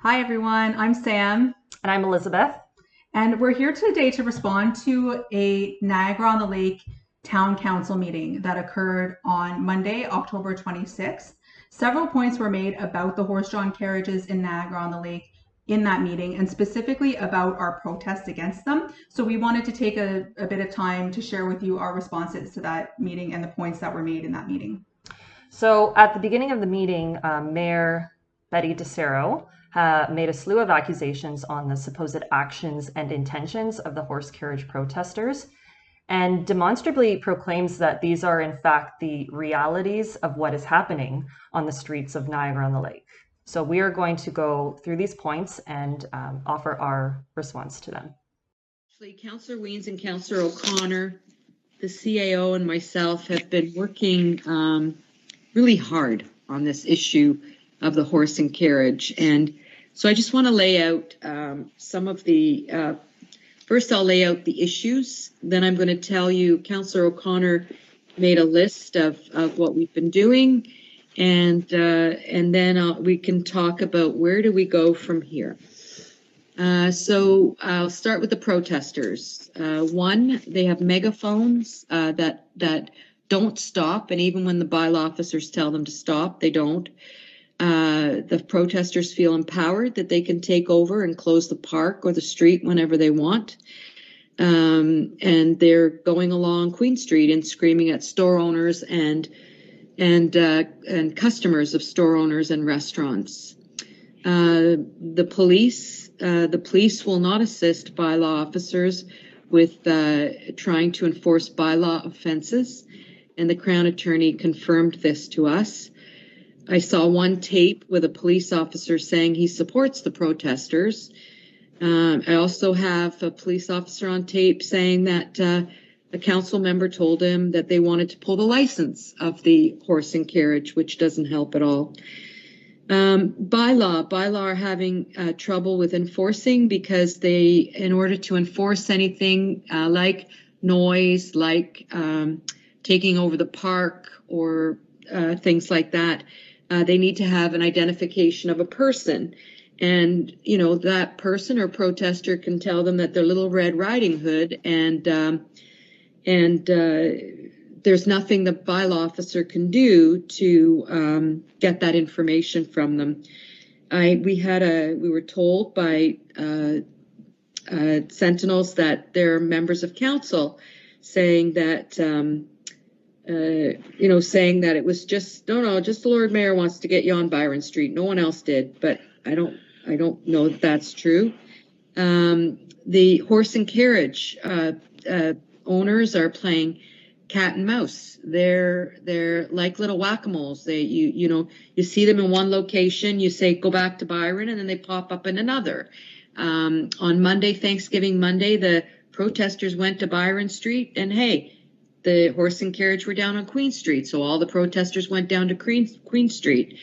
Hi everyone, I'm Sam. And I'm Elizabeth. And we're here today to respond to a Niagara-on-the-Lake Town Council meeting that occurred on Monday, October 26th. Several points were made about the horse-drawn carriages in Niagara-on-the-Lake in that meeting, and specifically about our protests against them. So we wanted to take a bit of time to share with you our responses to that meeting and the points that were made in that meeting. So at the beginning of the meeting, Mayor Betty DeCero made a slew of accusations on the supposed actions and intentions of the horse carriage protesters, and demonstrably proclaims that these are in fact the realities of what is happening on the streets of Niagara-on-the-Lake. So we are going to go through these points and offer our response to them. Actually, Councillor Weens and Councillor O'Connor, the CAO, and myself have been working really hard on this issue of the horse and carriage. And so I just want to lay out some of the, first I'll lay out the issues, then I'm going to tell you, Councillor O'Connor made a list of what we've been doing, and then we can talk about where do we go from here. So I'll start with the protesters. One, they have megaphones that don't stop, and even when the bylaw officers tell them to stop, they don't. The protesters feel empowered that they can take over and close the park or the street whenever they want. And they're going along Queen Street and screaming at store owners and customers of store owners and restaurants. The police will not assist bylaw officers with trying to enforce bylaw offenses, and the Crown Attorney confirmed this to us. I saw one tape with a police officer saying he supports the protesters. I also have a police officer on tape saying that a council member told him that they wanted to pull the license of the horse and carriage, which doesn't help at all. Bylaw are having trouble with enforcing because in order to enforce anything like noise, like taking over the park or things like that, they need to have an identification of a person. And, you know, that person or protester can tell them that they're Little Red Riding Hood, and there's nothing the bylaw officer can do to get that information from them. We were told by sentinels that they're members of council saying that saying that it was just the Lord Mayor wants to get you on Byron Street. No one else did, but I don't know if that's true. The horse and carriage owners are playing cat and mouse. They're like little whack-a-moles. You see them in one location, you say go back to Byron, and then they pop up in another. On Monday, Thanksgiving Monday, the protesters went to Byron Street, and hey, the horse and carriage were down on Queen Street, so all the protesters went down to Queen Street.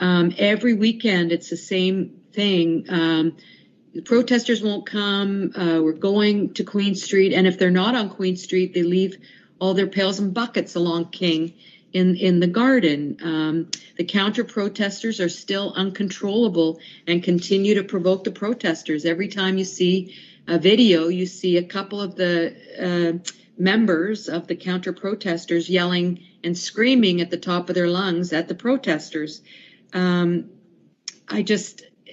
Every weekend, it's the same thing. The protesters won't come. We're going to Queen Street, and if they're not on Queen Street, they leave all their pails and buckets along King in the garden. The counter protesters are still uncontrollable and continue to provoke the protesters. Every time you see a video, you see a couple of the members of the counter protesters yelling and screaming at the top of their lungs at the protesters.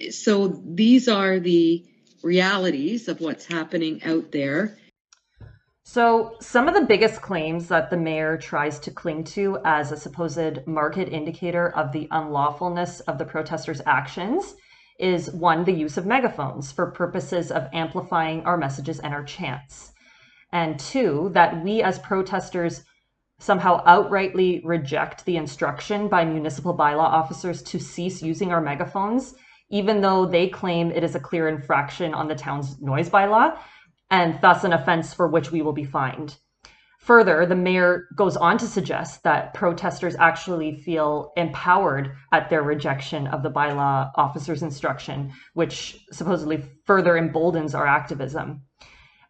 So these are the realities of what's happening out there. So some of the biggest claims that the mayor tries to cling to as a supposed market indicator of the unlawfulness of the protesters' actions is, one, the use of megaphones for purposes of amplifying our messages and our chants. And two, that we as protesters somehow outrightly reject the instruction by municipal bylaw officers to cease using our megaphones, even though they claim it is a clear infraction on the town's noise bylaw, and thus an offense for which we will be fined. Further, the mayor goes on to suggest that protesters actually feel empowered at their rejection of the bylaw officer's instruction, which supposedly further emboldens our activism.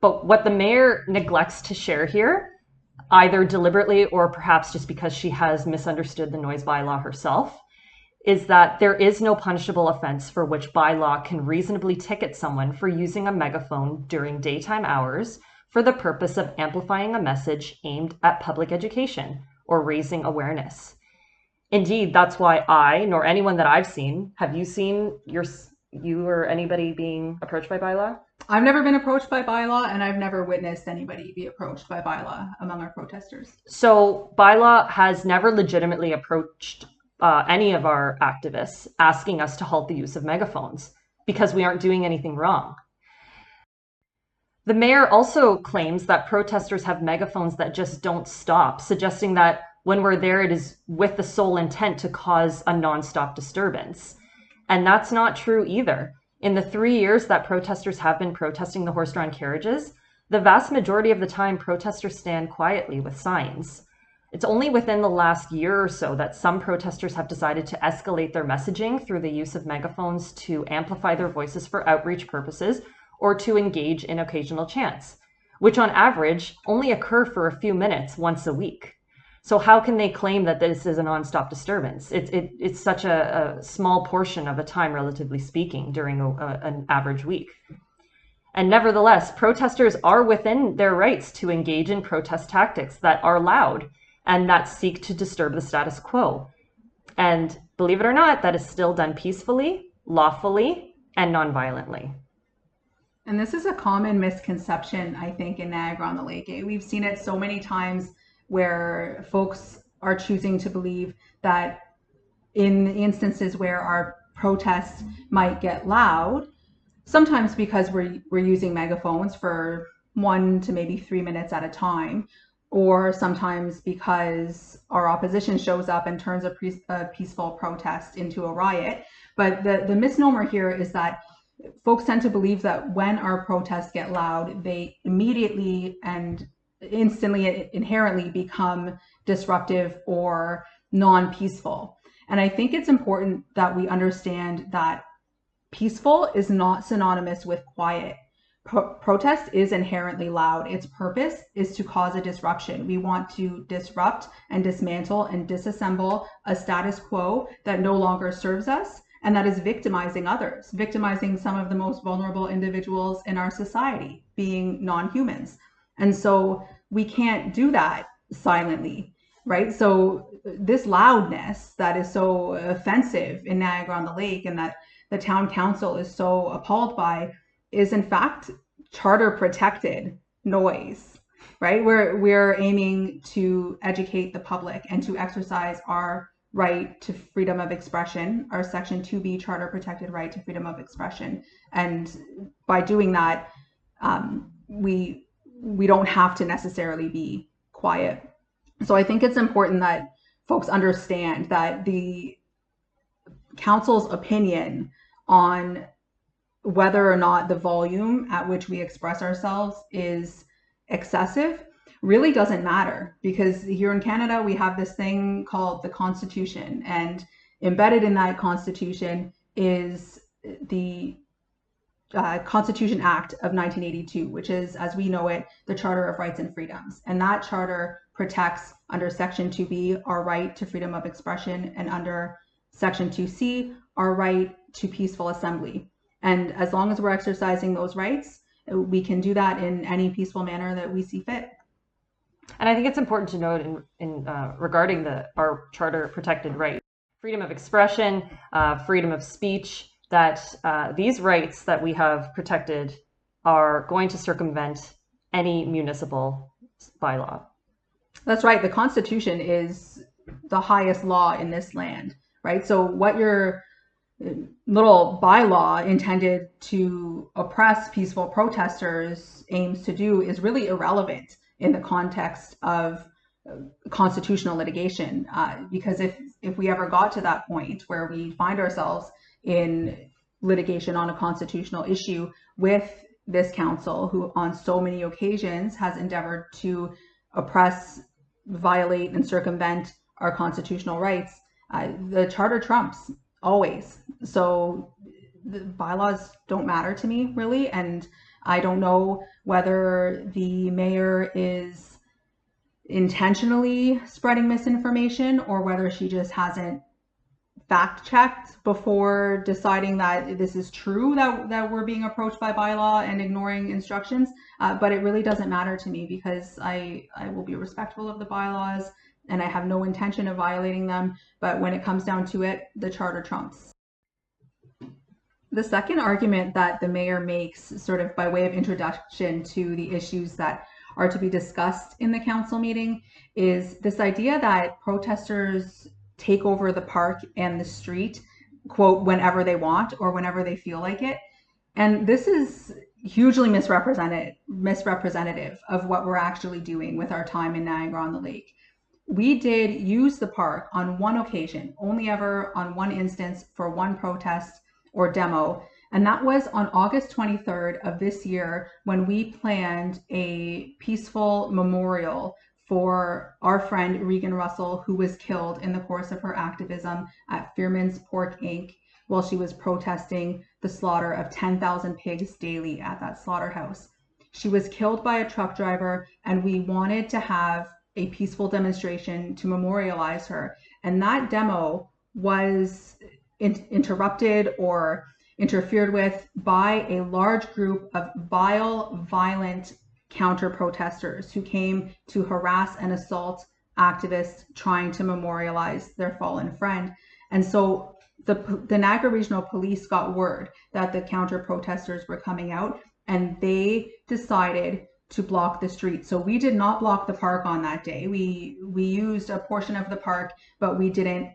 But what the mayor neglects to share here, either deliberately or perhaps just because she has misunderstood the noise bylaw herself, is that there is no punishable offense for which bylaw can reasonably ticket someone for using a megaphone during daytime hours for the purpose of amplifying a message aimed at public education or raising awareness. Indeed, that's why I, nor anyone that I've seen, have you seen you or anybody being approached by bylaw? I've never been approached by bylaw, and I've never witnessed anybody be approached by bylaw among our protesters. So bylaw has never legitimately approached any of our activists asking us to halt the use of megaphones because we aren't doing anything wrong. The mayor also claims that protesters have megaphones that just don't stop, suggesting that when we're there, it is with the sole intent to cause a nonstop disturbance. And that's not true either. In the 3 years that protesters have been protesting the horse-drawn carriages, the vast majority of the time protesters stand quietly with signs. It's only within the last year or so that some protesters have decided to escalate their messaging through the use of megaphones to amplify their voices for outreach purposes or to engage in occasional chants, which on average only occur for a few minutes once a week. So how can they claim that this is a nonstop disturbance? It's such a small portion of the time, relatively speaking, during an average week. And nevertheless, protesters are within their rights to engage in protest tactics that are loud and that seek to disturb the status quo. And believe it or not, that is still done peacefully, lawfully, and nonviolently. And this is a common misconception, I think, in Niagara-on-the-Lake. We've seen it so many times where folks are choosing to believe that in instances where our protests might get loud, sometimes because we're using megaphones for 1 to maybe 3 minutes at a time, or sometimes because our opposition shows up and turns a peaceful protest into a riot. But the misnomer here is that folks tend to believe that when our protests get loud, they immediately and instantly, inherently become disruptive or non-peaceful. And I think it's important that we understand that peaceful is not synonymous with quiet. Protest is inherently loud. Its purpose is to cause a disruption. We want to disrupt and dismantle and disassemble a status quo that no longer serves us and that is victimizing others, victimizing some of the most vulnerable individuals in our society, being non-humans. And so we can't do that silently, right? So this loudness that is so offensive in Niagara-on-the-Lake and that the town council is so appalled by is in fact charter protected noise, right? We're aiming to educate the public and to exercise our right to freedom of expression, our Section 2B charter protected right to freedom of expression. And by doing that, we don't have to necessarily be quiet. So I think it's important that folks understand that the council's opinion on whether or not the volume at which we express ourselves is excessive really doesn't matter, because here in Canada we have this thing called the Constitution, and embedded in that Constitution is the Constitution Act of 1982, which is, as we know it, the Charter of Rights and Freedoms. And that charter protects under Section 2B our right to freedom of expression, and under Section 2C our right to peaceful assembly. And as long as we're exercising those rights, we can do that in any peaceful manner that we see fit. And I think it's important to note in regarding our charter protected right, freedom of expression, freedom of speech, that these rights that we have protected are going to circumvent any municipal bylaw. That's right. The Constitution is the highest law in this land, right? So what your little bylaw intended to oppress peaceful protesters aims to do is really irrelevant in the context of constitutional litigation, because if we ever got to that point where we find ourselves in litigation on a constitutional issue with this council, who on so many occasions has endeavored to oppress, violate, and circumvent our constitutional rights, the charter trumps always. So the bylaws don't matter to me, really, and I don't know whether the mayor is intentionally spreading misinformation or whether she just hasn't fact checked before deciding that this is true, that we're being approached by bylaw and ignoring instructions. But it really doesn't matter to me because I will be respectful of the bylaws and I have no intention of violating them. But when it comes down to it, the charter trumps. The second argument that the mayor makes, sort of by way of introduction to the issues that are to be discussed in the council meeting, is this idea that protesters take over the park and the street, quote, whenever they want or whenever they feel like it. And this is hugely misrepresentative of what we're actually doing with our time in Niagara-on-the-Lake. We did use the park on one occasion, only ever on one instance for one protest or demo, and that was on August 23rd of this year when we planned a peaceful memorial for our friend Regan Russell, who was killed in the course of her activism at Fearman's Pork Inc. while she was protesting the slaughter of 10,000 pigs daily at that slaughterhouse. She was killed by a truck driver, and we wanted to have a peaceful demonstration to memorialize her. And that demo was interrupted or interfered with by a large group of vile, violent counter-protesters who came to harass and assault activists trying to memorialize their fallen friend. And so the Niagara Regional Police got word that the counter-protesters were coming out, and they decided to block the street. So we did not block the park on that day. We used a portion of the park, but we didn't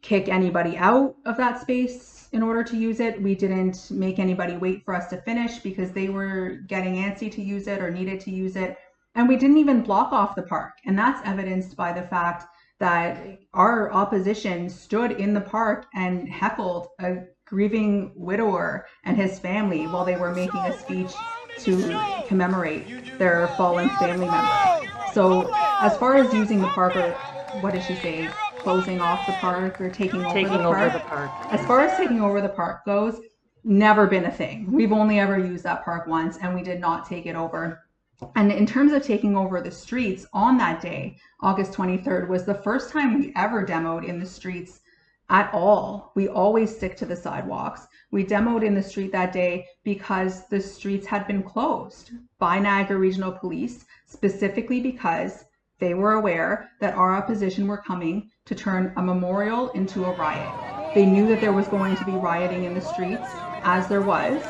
kick anybody out of that space in order to use it. We didn't make anybody wait for us to finish because they were getting antsy to use it or needed to use it. And we didn't even block off the park. And that's evidenced by the fact that our opposition stood in the park and heckled a grieving widower and his family while they were making a speech to commemorate their fallen family member. So as far as using the park, or what did she say, closing off the park or taking over the park. As far as taking over the park goes, never been a thing. We've only ever used that park once, and we did not take it over. And in terms of taking over the streets, on that day, August 23rd, was the first time we ever demoed in the streets at all. We always stick to the sidewalks. We demoed in the street that day because the streets had been closed by Niagara Regional Police, specifically because they were aware that our opposition were coming to turn a memorial into a riot. They knew that there was going to be rioting in the streets, as there was,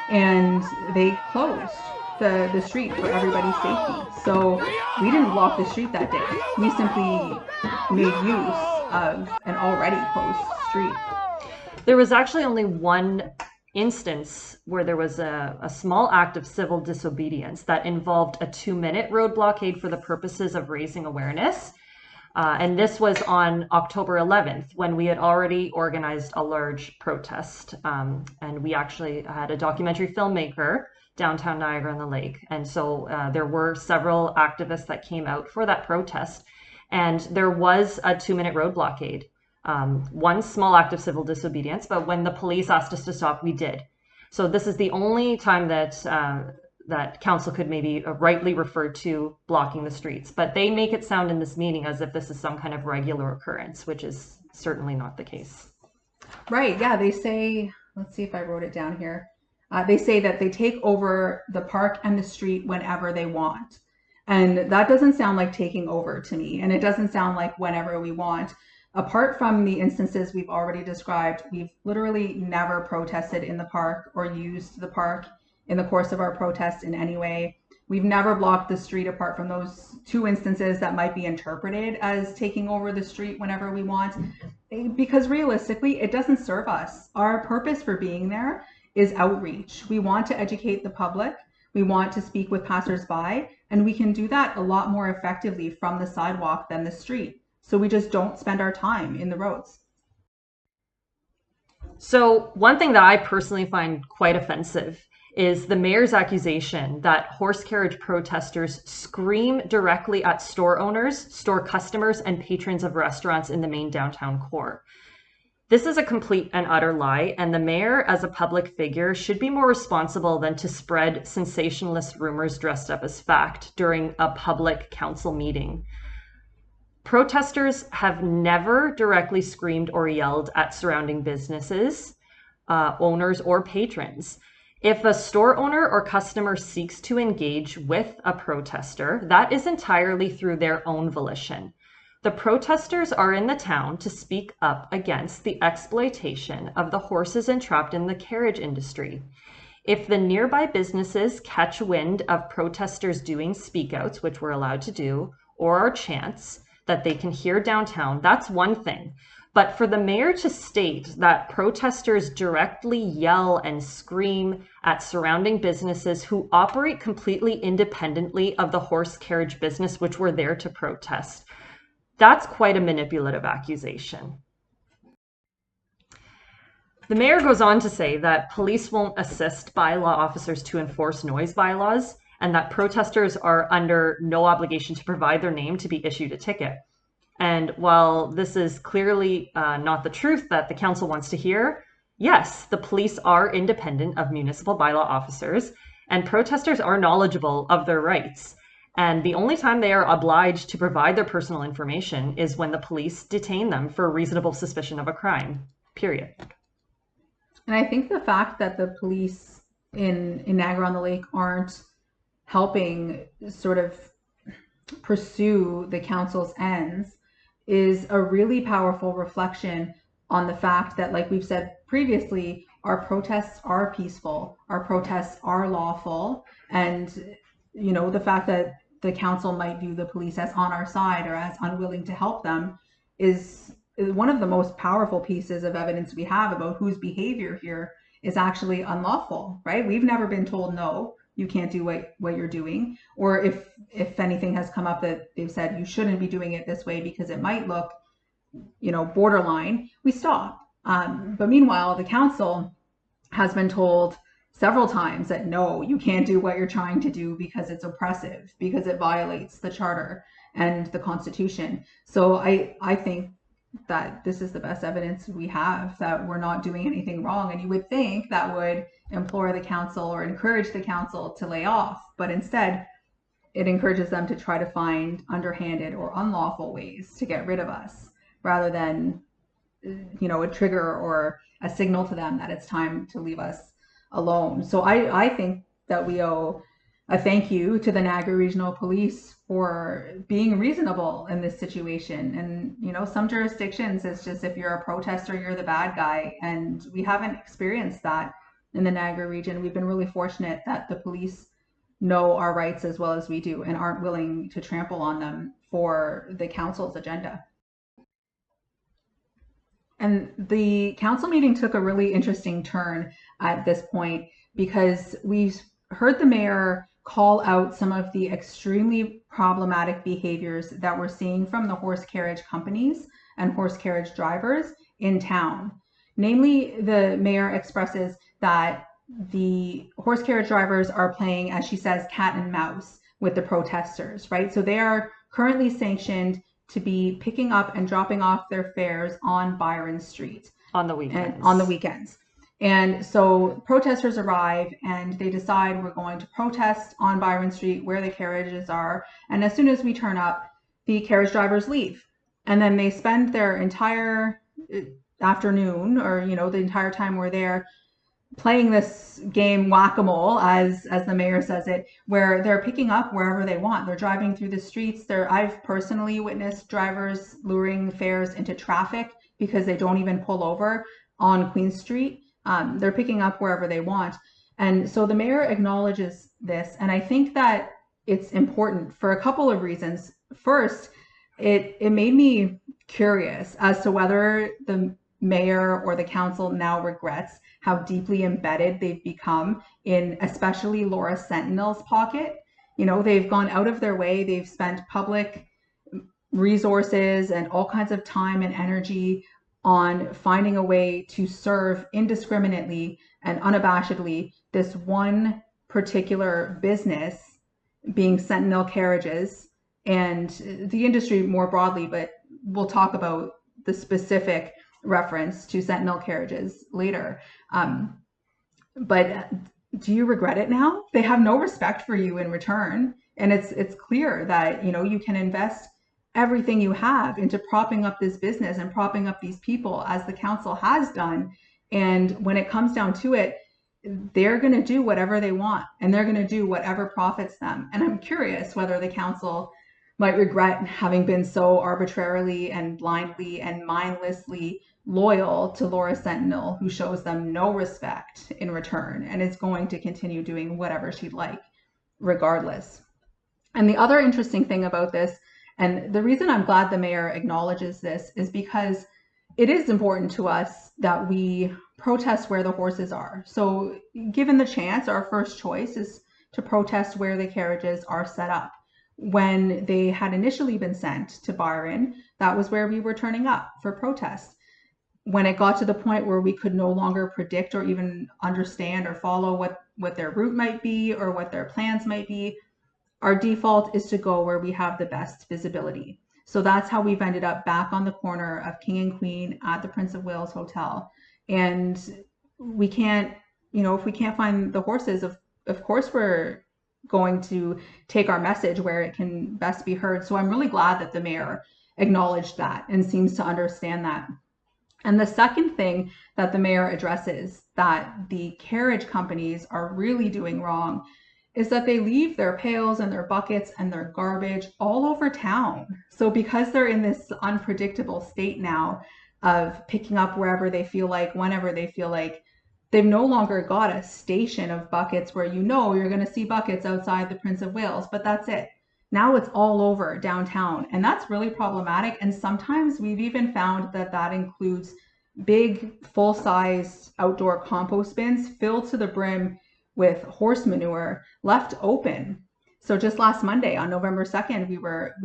and they closed the street for everybody's safety. So we didn't block the street that day. We simply made use of an already closed street. There was actually only one instance where there was a small act of civil disobedience that involved a 2-minute road blockade for the purposes of raising awareness. And this was on October 11th, when we had already organized a large protest. And we actually had a documentary filmmaker downtown Niagara-on-the-Lake. And so there were several activists that came out for that protest. And there was a 2-minute road blockade. One small act of civil disobedience, but when the police asked us to stop, we did. So this is the only time that that council could maybe rightly refer to blocking the streets. But they make it sound in this meeting as if this is some kind of regular occurrence, which is certainly not the case. Right, yeah, they say, let's see if I wrote it down here. They say that they take over the park and the street whenever they want. And that doesn't sound like taking over to me. And it doesn't sound like whenever we want. Apart from the instances we've already described, we've literally never protested in the park or used the park in the course of our protest in any way. We've never blocked the street apart from those 2 instances that might be interpreted as taking over the street whenever we want, because realistically, it doesn't serve us. Our purpose for being there is outreach. We want to educate the public. We want to speak with passersby, and we can do that a lot more effectively from the sidewalk than the street. So we just don't spend our time in the roads. So one thing that I personally find quite offensive is the mayor's accusation that horse carriage protesters scream directly at store owners, store customers, and patrons of restaurants in the main downtown core. This is a complete and utter lie, and the mayor, as a public figure, should be more responsible than to spread sensationalist rumors dressed up as fact during a public council meeting. Protesters have never directly screamed or yelled at surrounding businesses, owners, or patrons. If a store owner or customer seeks to engage with a protester, that is entirely through their own volition. The protesters are in the town to speak up against the exploitation of the horses entrapped in the carriage industry. If the nearby businesses catch wind of protesters doing speakouts, which we're allowed to do, or our chants that they can hear downtown, that's one thing. But for the mayor to state that protesters directly yell and scream at surrounding businesses who operate completely independently of the horse carriage business, which were there to protest, that's quite a manipulative accusation. The mayor goes on to say that police won't assist bylaw officers to enforce noise bylaws, and that protesters are under no obligation to provide their name to be issued a ticket. And while this is clearly not the truth that the council wants to hear, yes, the police are independent of municipal bylaw officers, and protesters are knowledgeable of their rights. And the only time they are obliged to provide their personal information is when the police detain them for reasonable suspicion of a crime, period. And I think the fact that the police in Niagara-on-the-Lake aren't helping sort of pursue the council's ends is a really powerful reflection on the fact that, like we've said previously, our protests are peaceful, our protests are lawful, and the fact that the council might view the police as on our side or as unwilling to help them is one of the most powerful pieces of evidence we have about whose behavior here is actually unlawful, right? We've never been told, no, you can't do what you're doing. Or if anything has come up that they've said you shouldn't be doing it this way because it might look, borderline, we stop. But meanwhile, the council has been told several times that no, you can't do what you're trying to do because it's oppressive, because it violates the charter and the Constitution. So I think that this is the best evidence we have that we're not doing anything wrong. And you would think that would implore the council or encourage the council to lay off, but instead it encourages them to try to find underhanded or unlawful ways to get rid of us, rather than a trigger or a signal to them that it's time to leave us alone. So I think that we owe a thank you to the Niagara Regional Police for being reasonable in this situation. And some jurisdictions, it's just if you're a protester, you're the bad guy, and we haven't experienced that in the Niagara region. We've been really fortunate that the police know our rights as well as we do and aren't willing to trample on them for the council's agenda. And the council meeting took a really interesting turn at this point because we heard the mayor call out some of the extremely problematic behaviors that we're seeing from the horse carriage companies and horse carriage drivers in town. Namely, the mayor expresses that the horse carriage drivers are playing, as she says, cat and mouse with the protesters, right? So they are currently sanctioned to be picking up and dropping off their fares on Byron Street. On the weekends. On the weekends. And so protesters arrive and they decide we're going to protest on Byron Street where the carriages are. And as soon as we turn up, the carriage drivers leave. And then they spend their entire afternoon or, the entire time we're there playing this game whack-a-mole, as the mayor says it, where they're picking up wherever they want. They're driving through the streets. I've personally witnessed drivers luring fares into traffic because they don't even pull over on Queen Street. They're picking up wherever they want. And so the mayor acknowledges this. And I think that it's important for a couple of reasons. First, it made me curious as to whether the mayor or the council now regrets how deeply embedded they've become in especially Laura Sentinel's pocket. They've gone out of their way. They've spent public resources and all kinds of time and energy on finding a way to serve indiscriminately and unabashedly this one particular business, being Sentinel Carriages, and the industry more broadly, but we'll talk about the specific reference to Sentinel Carriages later. But do you regret it now? They have no respect for you in return. And it's clear that, you can invest everything you have into propping up this business and propping up these people, as the council has done. And when it comes down to it, they're going to do whatever they want, and they're going to do whatever profits them. And I'm curious whether the council might regret having been so arbitrarily and blindly and mindlessly loyal to Laura Sentinel, who shows them no respect in return and is going to continue doing whatever she'd like regardless. And the other interesting thing about this, and the reason I'm glad the mayor acknowledges this, is because it is important to us that we protest where the horses are. So given the chance, our first choice is to protest where the carriages are set up. When they had initially been sent to Byron, that was where we were turning up for protest. When it got to the point where we could no longer predict or even understand or follow what their route might be or what their plans might be, our default is to go where we have the best visibility. So that's how we've ended up back on the corner of King and Queen at the Prince of Wales Hotel. And we can't, if we can't find the horses, of course we're going to take our message where it can best be heard. So I'm really glad that the mayor acknowledged that and seems to understand that. And the second thing that the mayor addresses that the carriage companies are really doing wrong is that they leave their pails and their buckets and their garbage all over town. So because they're in this unpredictable state now of picking up wherever they feel like, whenever they feel like, they've no longer got a station of buckets where you're going to see buckets outside the Prince of Wales, but that's it. Now it's all over downtown, and that's really problematic. And sometimes we've even found that includes big, full-size outdoor compost bins filled to the brim with horse manure left open. So just last Monday on November 2nd, we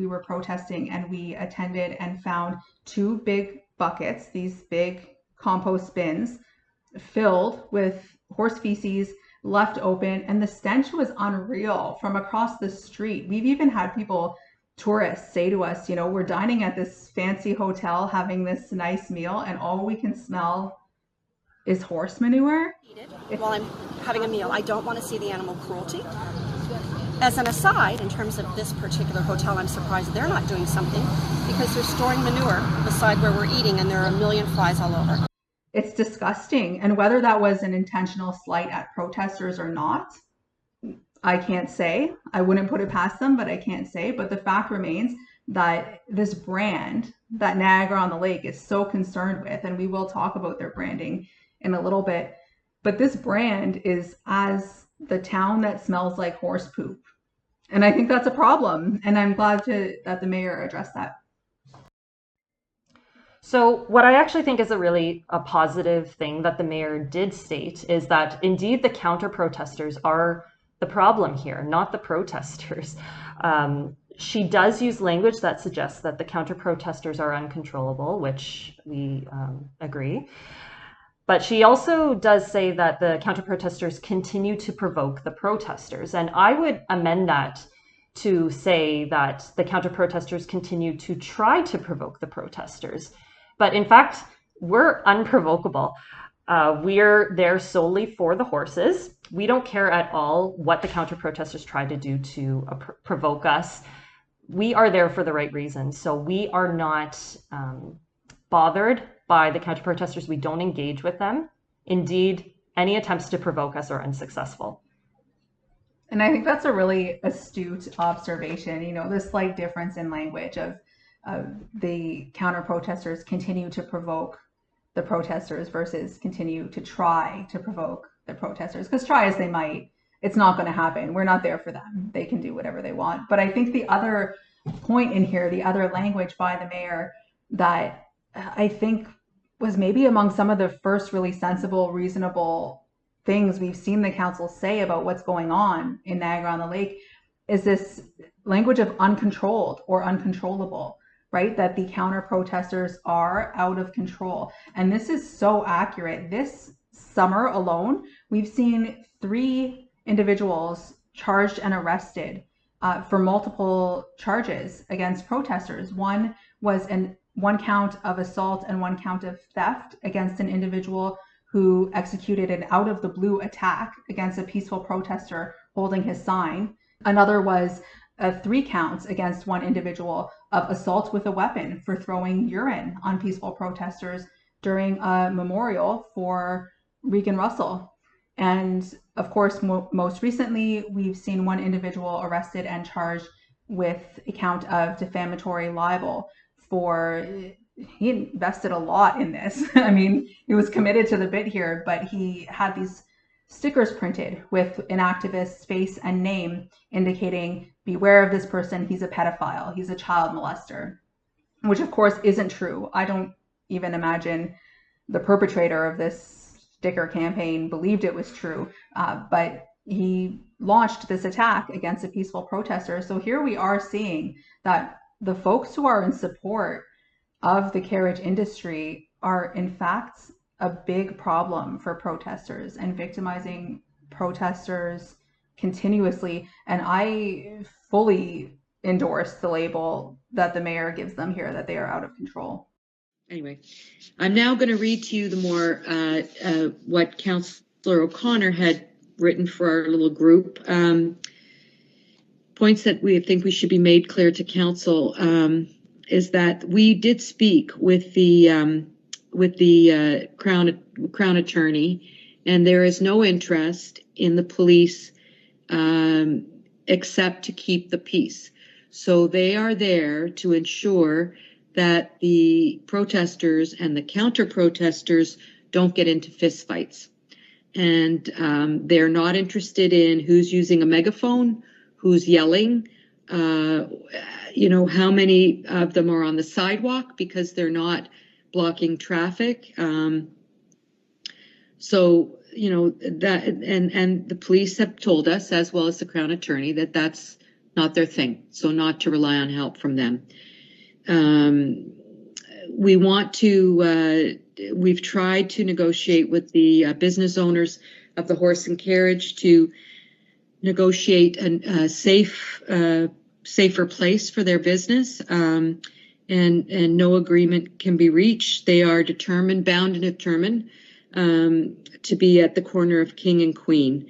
were protesting, and we attended and found 2 big buckets, these big compost bins filled with horse feces left open, and the stench was unreal from across the street. We've even had tourists say to us, we're dining at this fancy hotel having this nice meal, and all we can smell is horse manure. While I'm having a meal, I don't want to see the animal cruelty. As an aside, in terms of this particular hotel, I'm surprised they're not doing something, because they're storing manure beside where we're eating, and there are a million flies all over. It's disgusting. And whether that was an intentional slight at protesters or not, I can't say. I wouldn't put it past them, but I can't say. But the fact remains that this brand that Niagara-on-the-Lake is so concerned with, and we will talk about their branding in a little bit, but this brand is as the town that smells like horse poop. And I think that's a problem. And I'm glad that the mayor addressed that. So what I actually think is a positive thing that the mayor did state is that indeed the counter protesters are the problem here, not the protesters. She does use language that suggests that the counter protesters are uncontrollable, which we agree. But she also does say that the counter protesters continue to provoke the protesters. And I would amend that to say that the counter protesters continue to try to provoke the protesters. But in fact, we're unprovocable. We're there solely for the horses. We don't care at all what the counter protesters try to do to provoke us. We are there for the right reasons. So we are not bothered by the counter protesters. We don't engage with them. Indeed, any attempts to provoke us are unsuccessful. And I think that's a really astute observation, the slight difference in language of the counter protesters continue to provoke the protesters versus continue to try to provoke the protesters. Because try as they might, it's not going to happen. We're not there for them. They can do whatever they want. But I think the other point in here, the other language by the mayor that I think was maybe among some of the first really sensible, reasonable things we've seen the council say about what's going on in Niagara-on-the-Lake is this language of uncontrolled or uncontrollable, right? That the counter protesters are out of control. And this is so accurate. This summer alone, we've seen 3 individuals charged and arrested for multiple charges against protesters. One was one count of assault and 1 count of theft against an individual who executed an out of the blue attack against a peaceful protester holding his sign. Another was 3 counts against one individual of assault with a weapon for throwing urine on peaceful protesters during a memorial for Regan Russell. And of course, most recently, we've seen one individual arrested and charged with a count of defamatory libel for, he invested a lot in this. I mean, he was committed to the bit here, but he had these stickers printed with an activist's face and name indicating, beware of this person, he's a pedophile, he's a child molester, which of course isn't true. I don't even imagine the perpetrator of this sticker campaign believed it was true, but he launched this attack against a peaceful protester. So here we are seeing that the folks who are in support of the carriage industry are in fact a big problem for protesters and victimizing protesters continuously. And I fully endorse the label that the mayor gives them here, that they are out of control. Anyway, I'm now going to read to you the more what Councillor O'Connor had written for our little group. Points that we think we should be made clear to council is that we did speak with the Crown Attorney, and there is no interest in the police except to keep the peace. So they are there to ensure that the protesters and the counter-protesters don't get into fistfights. And they're not interested in who's using a megaphone, who's yelling, how many of them are on the sidewalk because they're not blocking traffic. So, that, and the police have told us, as well as the Crown Attorney, that that's not their thing. So not to rely on help from them. We want to, we've tried to negotiate with the business owners of the horse and carriage to negotiate a safer place for their business, and no agreement can be reached. They are bound and determined to be at the corner of King and Queen.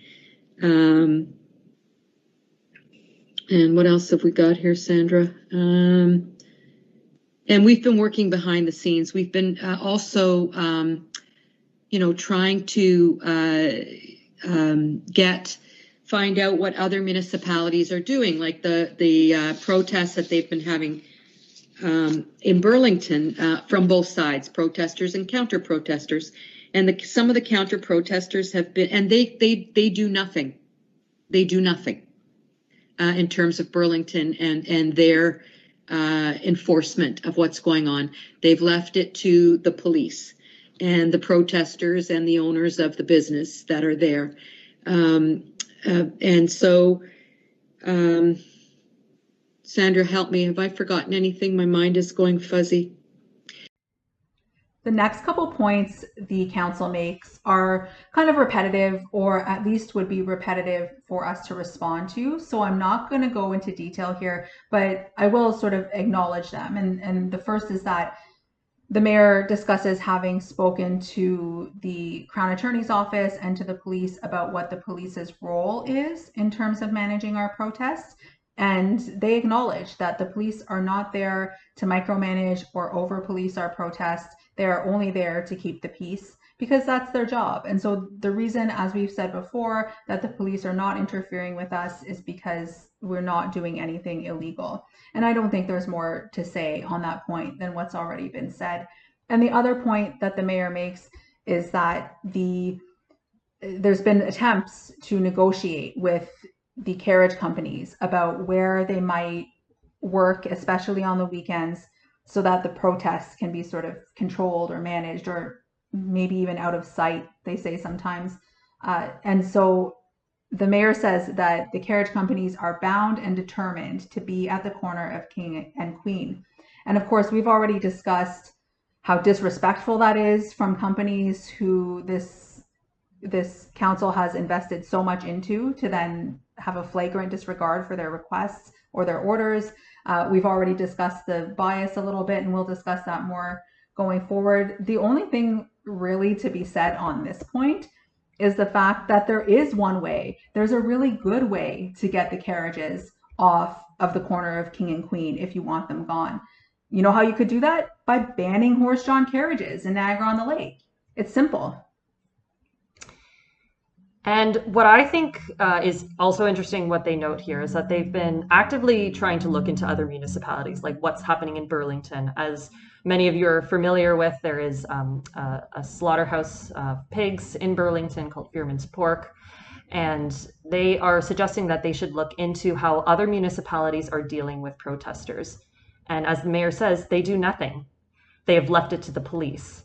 And what else have we got here, Sandra? And we've been working behind the scenes. We've been also, trying to find out what other municipalities are doing, like the protests that they've been having in Burlington from both sides, protesters and counter protesters. And some of the counter protesters have been, and they do nothing. They do nothing in terms of Burlington and their enforcement of what's going on. They've left it to the police and the protesters and the owners of the business that are there. And so, Sandra, help me. Have I forgotten anything? My mind is going fuzzy. The next couple points the council makes are kind of repetitive, or at least would be repetitive for us to respond to. So I'm not going to go into detail here, but I will sort of acknowledge them. And the first is that the mayor discusses having spoken to the Crown Attorney's office and to the police about what the police's role is in terms of managing our protests. And they acknowledge that the police are not there to micromanage or over police our protests. They are only there to keep the peace because that's their job. And so the reason, as we've said before, that the police are not interfering with us is because we're not doing anything illegal. And I don't think there's more to say on that point than what's already been said. And the other point that the mayor makes is that there's been attempts to negotiate with the carriage companies about where they might work, especially on the weekends, so that the protests can be sort of controlled or managed or maybe even out of sight, they say sometimes. And so the mayor says that the carriage companies are bound and determined to be at the corner of King and Queen. And of course, we've already discussed how disrespectful that is from companies who this council has invested so much into to then have a flagrant disregard for their requests or their orders. We've already discussed the bias a little bit, and we'll discuss that more going forward. The only thing really to be said on this point is the fact that there is one way. There's a really good way to get the carriages off of the corner of King and Queen if you want them gone. You know how you could do that? By banning horse-drawn carriages in Niagara-on-the-Lake. It's simple. And what I think is also interesting, what they note here, is that they've been actively trying to look into other municipalities, like what's happening in Burlington. As many of you are familiar with, there is a slaughterhouse of pigs in Burlington called Fearman's Pork. And they are suggesting that they should look into how other municipalities are dealing with protesters. And as the mayor says, they do nothing. They have left it to the police.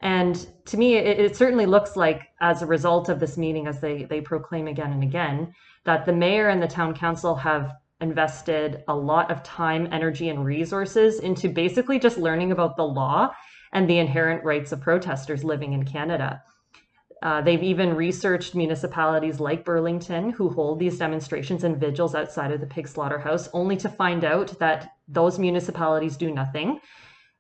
And to me, it certainly looks like, as a result of this meeting, as they proclaim again and again, that the mayor and the town council have invested a lot of time, energy, and resources into basically just learning about the law and the inherent rights of protesters living in Canada. They've even researched municipalities like Burlington who hold these demonstrations and vigils outside of the pig slaughterhouse, only to find out that those municipalities do nothing.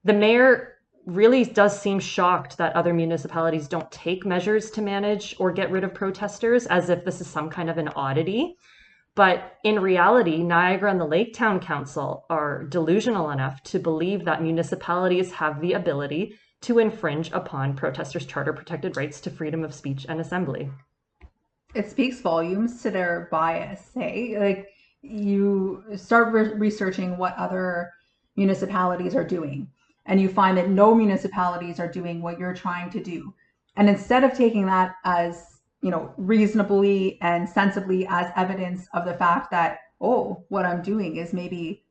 The mayor really does seem shocked that other municipalities don't take measures to manage or get rid of protesters, as if this is some kind of an oddity. But in reality, Niagara-on-the-Lake Town Council are delusional enough to believe that municipalities have the ability to infringe upon protesters' charter-protected rights to freedom of speech and assembly. It speaks volumes to their bias, hey? Like, you start researching what other municipalities are doing, and you find that no municipalities are doing what you're trying to do. And instead of taking that as, you know, reasonably and sensibly as evidence of the fact that, oh, what I'm doing is maybe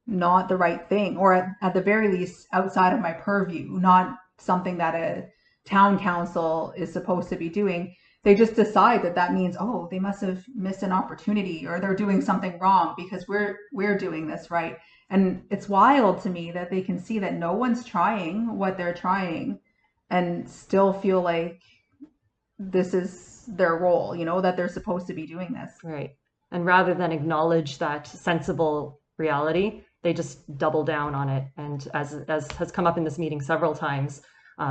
not the right thing, or at the very least outside of my purview, not something that a town council is supposed to be doing, they just decide that that means, oh, they must have missed an opportunity, or they're doing something wrong because we're doing this right. And it's wild to me that they can see that no one's trying what they're trying and still feel like this is their role, you know, that they're supposed to be doing this. Right. And rather than acknowledge that sensible reality, they just double down on it. And as has come up in this meeting several times,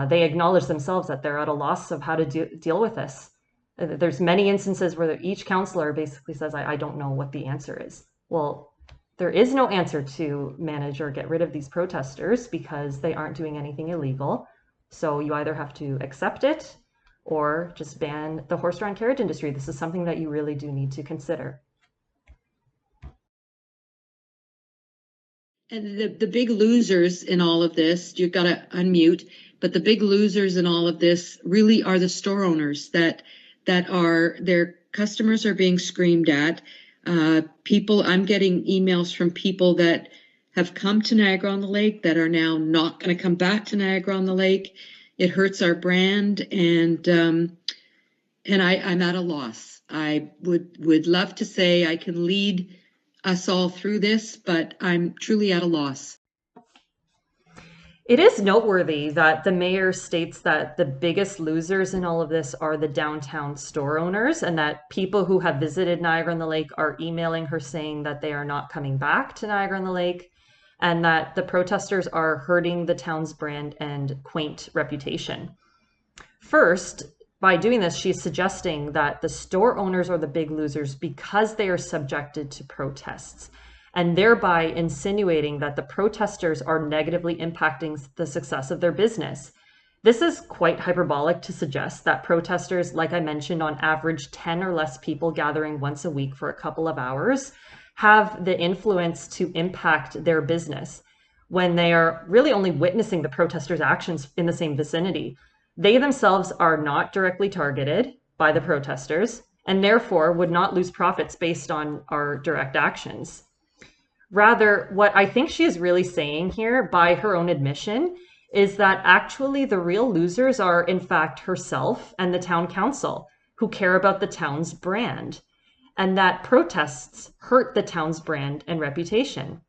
they acknowledge themselves that they're at a loss of how to deal with this. There's many instances where each councillor basically says, I don't know what the answer is. Well, there is no answer to manage or get rid of these protesters because they aren't doing anything illegal. So you either have to accept it or just ban the horse-drawn carriage industry. This is something that you really do need to consider. And the big losers in all of this, you've got to unmute, but the big losers in all of this really are the store owners that are, their customers are being screamed at. People, I'm getting emails from people that have come to Niagara-on-the-Lake that are now not going to come back to Niagara-on-the-Lake. It hurts our brand, and I'm at a loss. I would love to say I can lead us all through this, but I'm truly at a loss. It is noteworthy that the mayor states that the biggest losers in all of this are the downtown store owners, and that people who have visited Niagara-on-the-Lake are emailing her saying that they are not coming back to Niagara-on-the-Lake, and that the protesters are hurting the town's brand and quaint reputation. First, by doing this, she's suggesting that the store owners are the big losers because they are subjected to protests, and thereby insinuating that the protesters are negatively impacting the success of their business. This is quite hyperbolic to suggest that protesters, like I mentioned, on average 10 or less people gathering once a week for a couple of hours, have the influence to impact their business when they are really only witnessing the protesters' actions in the same vicinity. They themselves are not directly targeted by the protesters and therefore would not lose profits based on our direct actions. Rather, what I think she is really saying here, by her own admission, is that actually the real losers are in fact herself and the town council, who care about the town's brand, and that protests hurt the town's brand and reputation.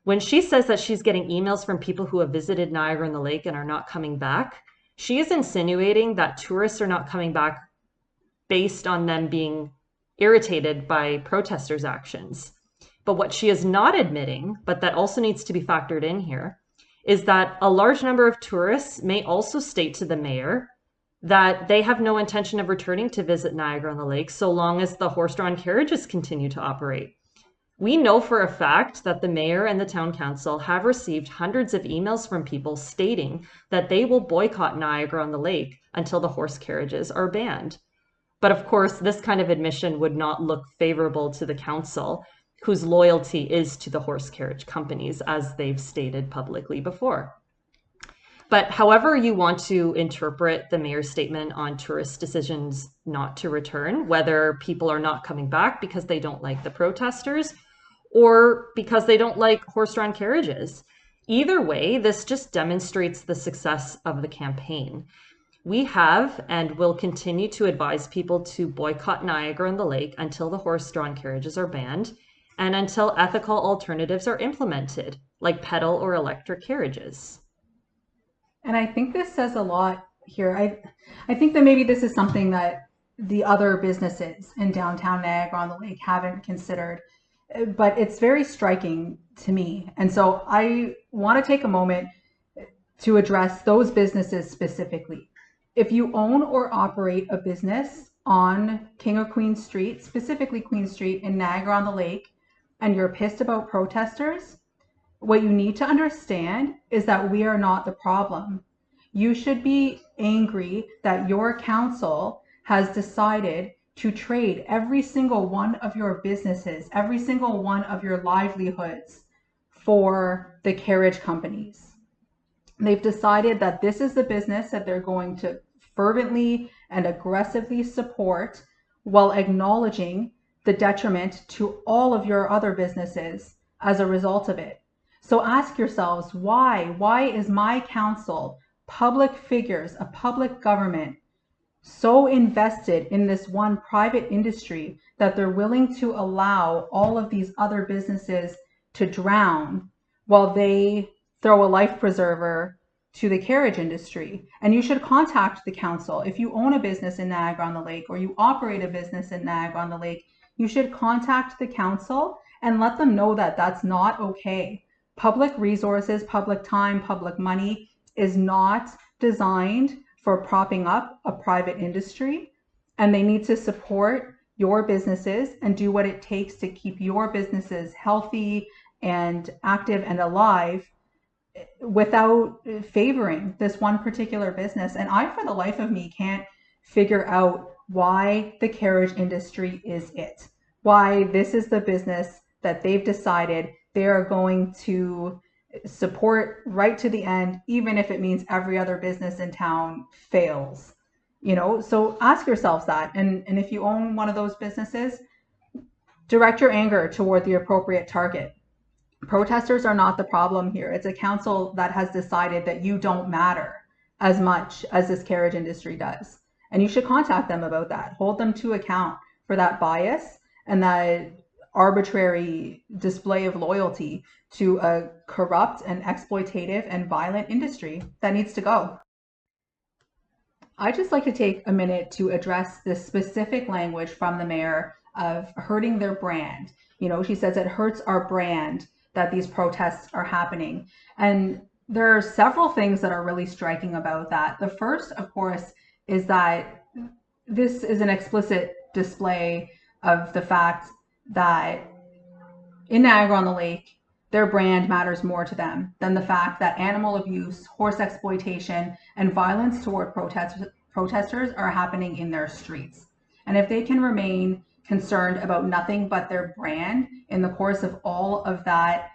When she says that she's getting emails from people who have visited Niagara-on-the-Lake and are not coming back, she is insinuating that tourists are not coming back based on them being irritated by protesters' actions. But what she is not admitting, but that also needs to be factored in here, is that a large number of tourists may also state to the mayor that they have no intention of returning to visit Niagara-on-the-Lake so long as the horse-drawn carriages continue to operate. We know for a fact that the mayor and the town council have received hundreds of emails from people stating that they will boycott Niagara-on-the-Lake until the horse carriages are banned. But of course, this kind of admission would not look favorable to the council, whose loyalty is to the horse carriage companies, as they've stated publicly before. But however you want to interpret the mayor's statement on tourist decisions not to return, whether people are not coming back because they don't like the protesters or because they don't like horse-drawn carriages, either way, this just demonstrates the success of the campaign. We have and will continue to advise people to boycott Niagara-on-the-Lake until the horse-drawn carriages are banned and until ethical alternatives are implemented, like pedal or electric carriages. And I think this says a lot here. I think that maybe this is something that the other businesses in downtown Niagara-on-the-Lake haven't considered, but it's very striking to me. And so I want to take a moment to address those businesses specifically. If you own or operate a business on King or Queen Street, specifically Queen Street in Niagara-on-the-Lake, and you're pissed about protesters, what you need to understand is that we are not the problem. You should be angry that your council has decided to trade every single one of your businesses, every single one of your livelihoods for the carriage companies. They've decided that this is the business that they're going to fervently and aggressively support while acknowledging the detriment to all of your other businesses as a result of it. So ask yourselves, why? Why is my council, public figures, a public government, so invested in this one private industry that they're willing to allow all of these other businesses to drown while they throw a life preserver to the carriage industry? And you should contact the council. If you own a business in Niagara-on-the-Lake or you operate a business in Niagara-on-the-Lake, you should contact the council and let them know that that's not okay. Public resources, public time, public money is not designed for propping up a private industry, and they need to support your businesses and do what it takes to keep your businesses healthy and active and alive without favoring this one particular business. And I, for the life of me, can't figure out why the carriage industry is it, why this is the business that they've decided they are going to support right to the end, even if it means every other business in town fails. So ask yourselves that. And if you own one of those businesses, direct your anger toward the appropriate target. Protesters are not the problem here. It's a council that has decided that you don't matter as much as this carriage industry does. And you should contact them about that. Hold them to account for that bias and that arbitrary display of loyalty to a corrupt and exploitative and violent industry that needs to go. I'd just like to take a minute to address this specific language from the mayor of hurting their brand. She says it hurts our brand that these protests are happening. And there are several things that are really striking about that. The first, of course, is that this is an explicit display of the fact that in Niagara-on-the-Lake, their brand matters more to them than the fact that animal abuse, horse exploitation, and violence toward protesters are happening in their streets. And if they can remain concerned about nothing but their brand in the course of all of that,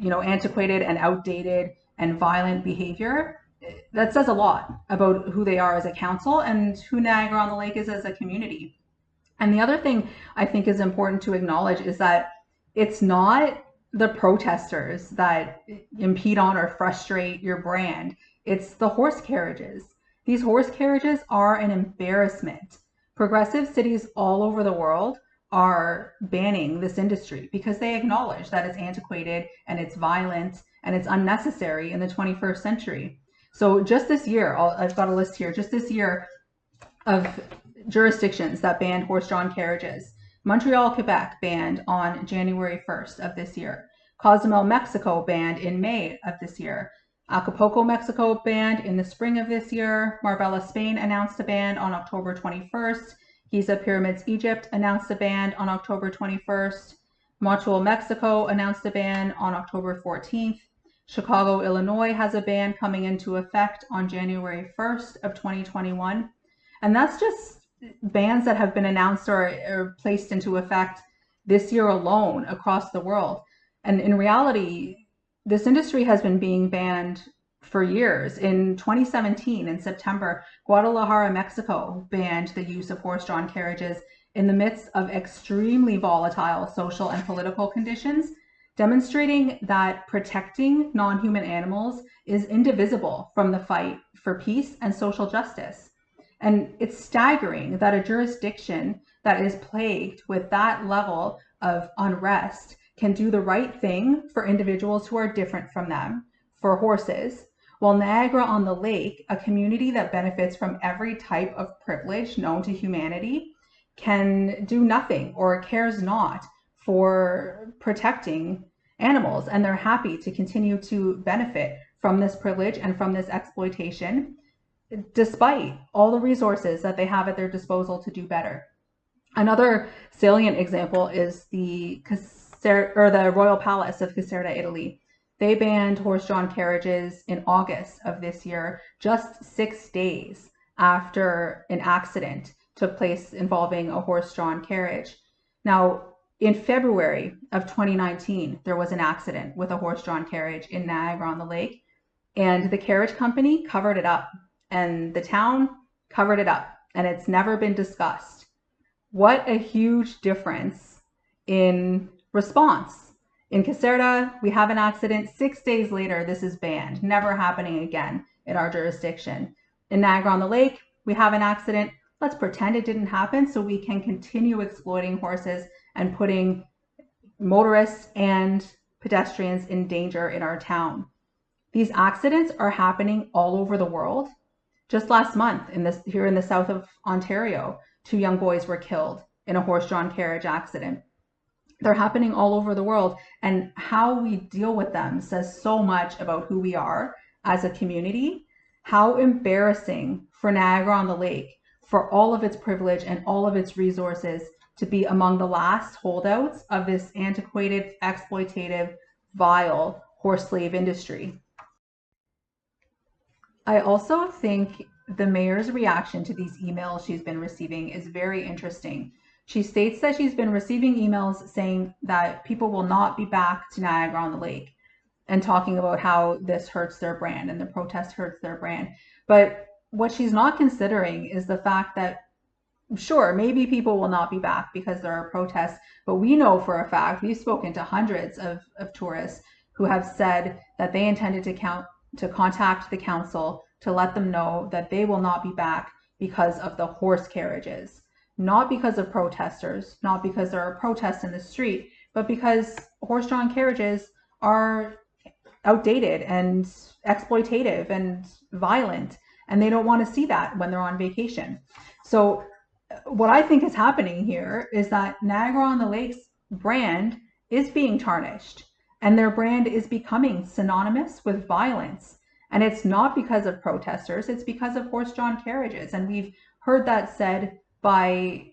antiquated and outdated and violent behavior, that says a lot about who they are as a council and who Niagara-on-the-Lake is as a community. And the other thing I think is important to acknowledge is that it's not the protesters that impede on or frustrate your brand. It's the horse carriages. These horse carriages are an embarrassment. Progressive cities all over the world are banning this industry because they acknowledge that it's antiquated and it's violent and it's unnecessary in the 21st century. So just this year, I've got a list here, just this year of jurisdictions that banned horse-drawn carriages. Montreal, Quebec banned on January 1st of this year. Cozumel, Mexico banned in May of this year. Acapulco, Mexico banned in the spring of this year. Marbella, Spain announced a ban on October 21st. Giza Pyramids, Egypt announced a ban on October 21st. Montreal, Mexico announced a ban on October 14th. Chicago, Illinois has a ban coming into effect on January 1st of 2021. And that's just bans that have been announced or placed into effect this year alone across the world. And in reality, this industry has been being banned for years. In 2017, in September, Guadalajara, Mexico banned the use of horse-drawn carriages in the midst of extremely volatile social and political conditions, demonstrating that protecting non-human animals is indivisible from the fight for peace and social justice. And it's staggering that a jurisdiction that is plagued with that level of unrest can do the right thing for individuals who are different from them, for horses, while Niagara-on-the-Lake, a community that benefits from every type of privilege known to humanity, can do nothing or cares not for protecting animals. And they're happy to continue to benefit from this privilege and from this exploitation, despite all the resources that they have at their disposal to do better. Another salient example is the Royal Palace of Caserta, Italy. They banned horse-drawn carriages in August of this year, just 6 days after an accident took place involving a horse-drawn carriage. Now, in February of 2019, there was an accident with a horse-drawn carriage in Niagara-on-the-Lake, and the carriage company covered it up, and the town covered it up, and it's never been discussed. What a huge difference in response. In Caserta, we have an accident. 6 days later, this is banned, never happening again in our jurisdiction. In Niagara-on-the-Lake, we have an accident. Let's pretend it didn't happen so we can continue exploiting horses and putting motorists and pedestrians in danger in our town. These accidents are happening all over the world. Just last month, here in the south of Ontario, 2 young boys were killed in a horse-drawn carriage accident. They're happening all over the world, and how we deal with them says so much about who we are as a community. How embarrassing for Niagara-on-the-Lake, for all of its privilege and all of its resources, to be among the last holdouts of this antiquated, exploitative, vile horse slave industry. I also think the mayor's reaction to these emails she's been receiving is very interesting. She states that she's been receiving emails saying that people will not be back to Niagara-on-the-Lake, and talking about how this hurts their brand and the protest hurts their brand. But what she's not considering is the fact that, sure, maybe people will not be back because there are protests, but we know for a fact, we've spoken to hundreds of tourists who have said that they intended to contact the council to let them know that they will not be back because of the horse carriages. Not because of protesters, not because there are protests in the street, but because horse-drawn carriages are outdated and exploitative and violent, and they don't want to see that when they're on vacation. So what I think is happening here is that Niagara-on-the-Lake's brand is being tarnished, and their brand is becoming synonymous with violence. And it's not because of protesters, it's because of horse-drawn carriages. And we've heard that said by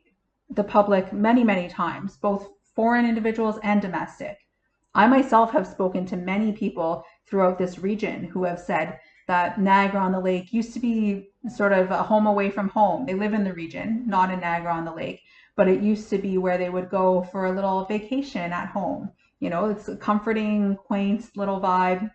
the public many, many times, both foreign individuals and domestic. I myself have spoken to many people throughout this region who have said that Niagara-on-the-Lake used to be sort of a home away from home. They live in the region, not in Niagara-on-the-Lake, but it used to be where they would go for a little vacation at home. You know, it's a comforting, quaint little vibe,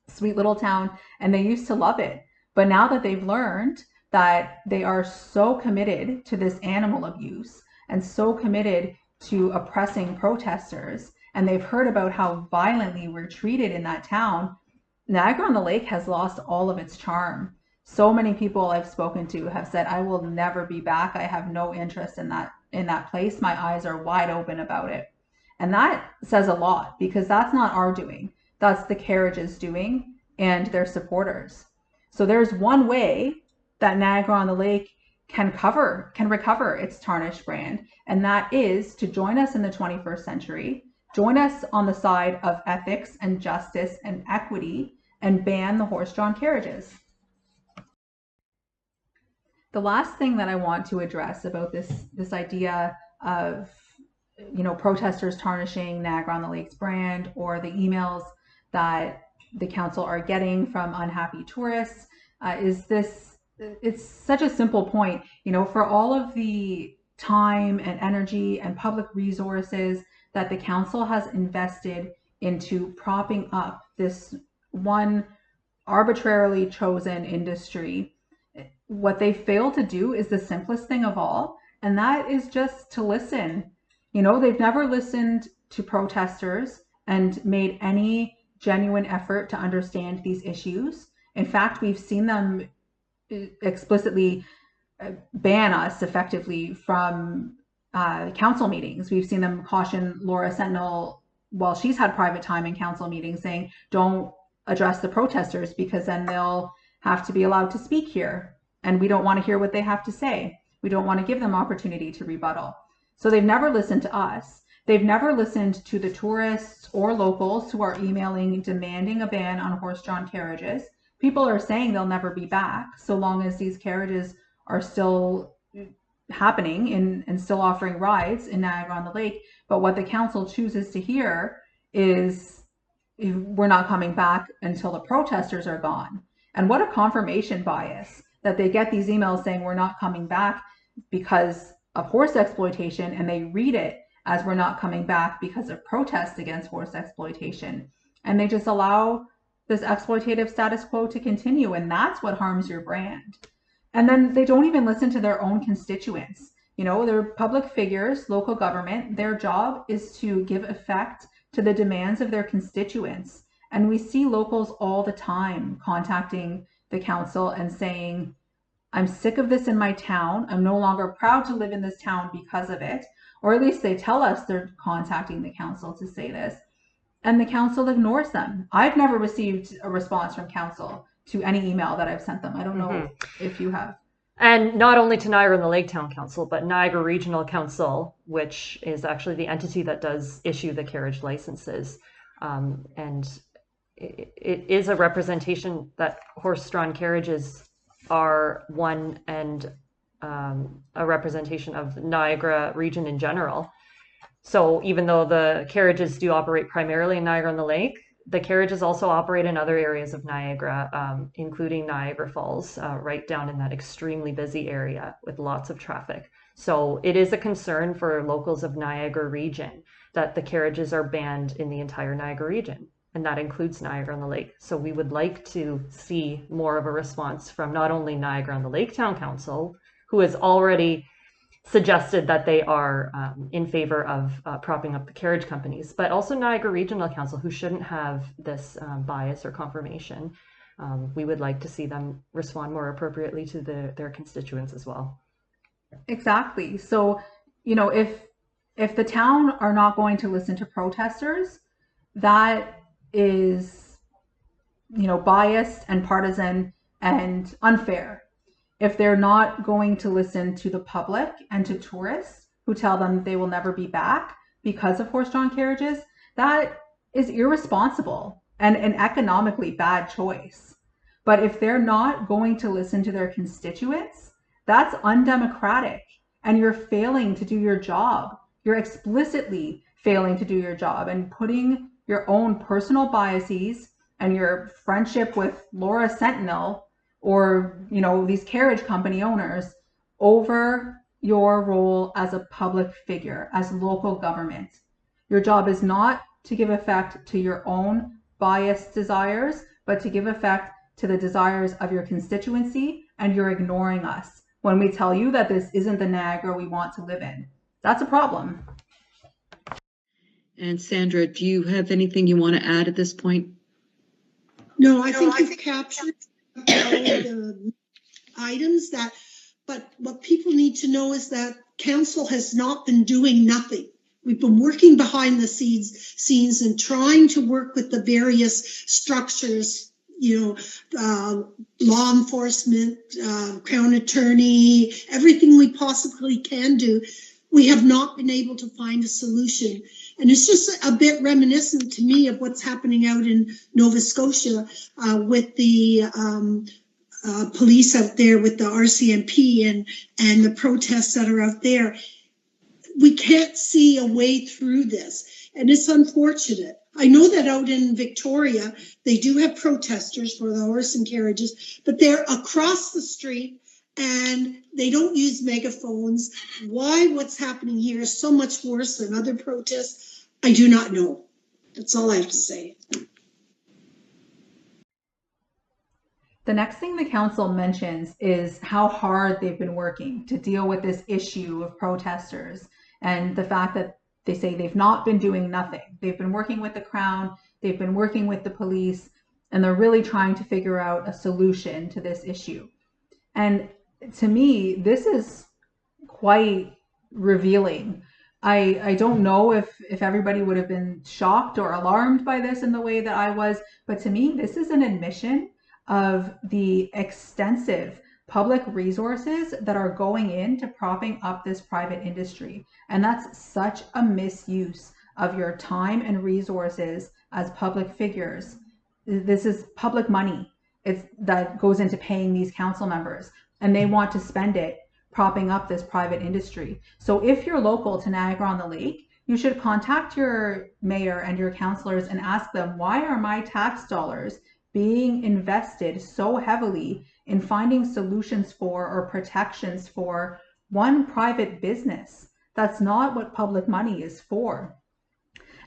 sweet little town, and they used to love it. But now that they've learned that they are so committed to this animal abuse and so committed to oppressing protesters, and they've heard about how violently we're treated in that town, Niagara-on-the-Lake has lost all of its charm. So many people I've spoken to have said, I will never be back. I have no interest in that place. My eyes are wide open about it. And that says a lot, because that's not our doing. That's the Carriage's doing and their supporters. So there's one way that Niagara-on-the-Lake can recover its tarnished brand, and that is to join us in the 21st century, join us on the side of ethics and justice and equity, and ban the horse-drawn carriages. The last thing that I want to address about this idea of protesters tarnishing Niagara-on-the-Lake's brand, or the emails that the council are getting from unhappy tourists. It's such a simple point, for all of the time and energy and public resources that the council has invested into propping up this one arbitrarily chosen industry. What they fail to do is the simplest thing of all, and that is just to listen. They've never listened to protesters and made any genuine effort to understand these issues. In fact, we've seen them explicitly ban us effectively from council meetings. We've seen them caution Laura Sentinel while she's had private time in council meetings, saying, don't address the protesters because then they'll have to be allowed to speak here. And we don't want to hear what they have to say. We don't want to give them opportunity to rebuttal. So they've never listened to us. They've never listened to the tourists or locals who are emailing demanding a ban on horse-drawn carriages. People are saying they'll never be back so long as these carriages are still happening and still offering rides in Niagara-on-the-Lake. But what the council chooses to hear is we're not coming back until the protesters are gone. And what a confirmation bias that they get these emails saying we're not coming back because of horse exploitation, and they read it as we're not coming back because of protests against horse exploitation. And they just allow this exploitative status quo to continue, and that's what harms your brand. And then they don't even listen to their own constituents. They're public figures, local government. Their job is to give effect to the demands of their constituents. And we see locals all the time contacting the council and saying, I'm sick of this in my town. I'm no longer proud to live in this town because of it. Or at least they tell us they're contacting the council to say this. And the council ignores them. I've never received a response from council to any email that I've sent them. I don't know if you have. And not only to Niagara-on-the-Lake Town Council, but Niagara Regional Council, which is actually the entity that does issue the carriage licenses. And it is a representation that horse-drawn carriages are one, and a representation of Niagara region in general. So even though the carriages do operate primarily in Niagara-on-the-Lake, the carriages also operate in other areas of Niagara, including Niagara Falls, right down in that extremely busy area with lots of traffic. So it is a concern for locals of Niagara region that the carriages are banned in the entire Niagara region, and that includes Niagara-on-the-Lake. So we would like to see more of a response from not only Niagara-on-the-Lake Town Council, who has already suggested that they are in favor of propping up the carriage companies, but also Niagara Regional Council, who shouldn't have this bias or confirmation. We would like to see them respond more appropriately to their constituents as well. Exactly. So, if the town are not going to listen to protesters, that is, biased and partisan and unfair. If they're not going to listen to the public and to tourists who tell them they will never be back because of horse-drawn carriages, that is irresponsible and an economically bad choice. But if they're not going to listen to their constituents, that's undemocratic, and you're failing to do your job. You're explicitly failing to do your job and putting your own personal biases and your friendship with Laura Sentinel or these carriage company owners over your role as a public figure, as local government. Your job is not to give effect to your own biased desires, but to give effect to the desires of your constituency, and you're ignoring us when we tell you that this isn't the Niagara we want to live in. That's a problem. And Sandra, do you have anything you want to add at this point? No, I think you've captured all the items but what people need to know is that council has not been doing nothing. We've been working behind the scenes and trying to work with the various structures, law enforcement, crown attorney, everything we possibly can do. We have not been able to find a solution. And it's just a bit reminiscent to me of what's happening out in Nova Scotia with the police out there with the RCMP and the protests that are out there. we can't see a way through this, and it's unfortunate. I know that out in Victoria, they do have protesters for the horse and carriages, but they're across the street and they don't use megaphones. Why what's happening here is so much worse than other protests, I do not know. That's all I have to say. The next thing the council mentions is how hard they've been working to deal with this issue of protesters, and the fact that they say they've not been doing nothing. They've been working with the Crown, they've been working with the police, and they're really trying to figure out a solution to this issue. And to me, this is quite revealing. I don't know if everybody would have been shocked or alarmed by this in the way that I was, but to me, this is an admission of the extensive public resources that are going into propping up this private industry. And that's such a misuse of your time and resources as public figures. This is public money. That goes into paying these council members, and they want to spend it propping up this private industry. So if you're local to Niagara-on-the-Lake, you should contact your mayor and your councillors and ask them, why are my tax dollars being invested so heavily in finding solutions for or protections for one private business? That's not what public money is for.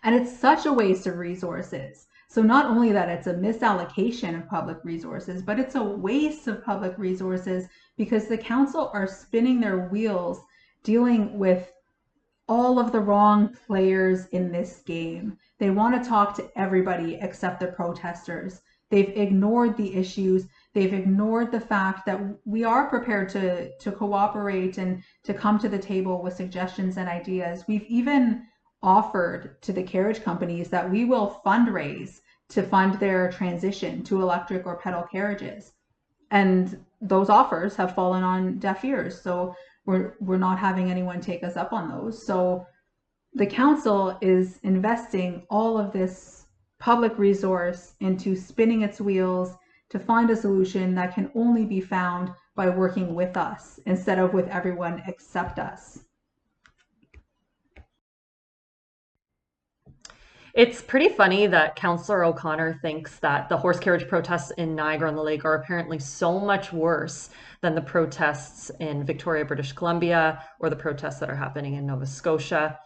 And it's such a waste of resources. So not only that it's a misallocation of public resources, but it's a waste of public resources because the council are spinning their wheels dealing with all of the wrong players in this game. They want to talk to everybody except the protesters. They've ignored the issues. They've ignored the fact that we are prepared to cooperate and to come to the table with suggestions and ideas. We've even offered to the carriage companies that we will fundraise to fund their transition to electric or pedal carriages. And those offers have fallen on deaf ears. So we're not having anyone take us up on those. So the council is investing all of this public resource into spinning its wheels to find a solution that can only be found by working with us instead of with everyone except us. It's pretty funny that Councillor O'Connor thinks that the horse carriage protests in Niagara-on-the-Lake are apparently so much worse than the protests in Victoria, British Columbia, or the protests that are happening in Nova Scotia,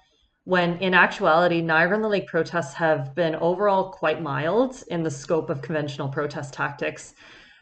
when in actuality, Niagara-on-the-Lake protests have been overall quite mild in the scope of conventional protest tactics.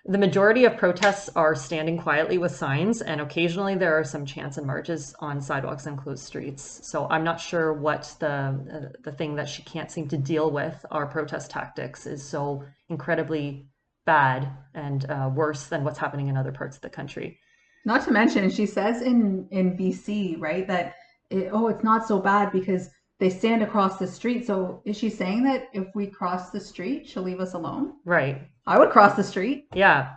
The majority of protests are standing quietly with signs, and occasionally there are some chants and marches on sidewalks and closed streets. So I'm not sure what the thing that she can't seem to deal with, our protest tactics, is so incredibly bad and worse than what's happening in other parts of the country. Not to mention, she says in BC, right, that it's not so bad because they stand across the street. So is she saying that if we cross the street, she'll leave us alone? Right. I would cross the street. Yeah.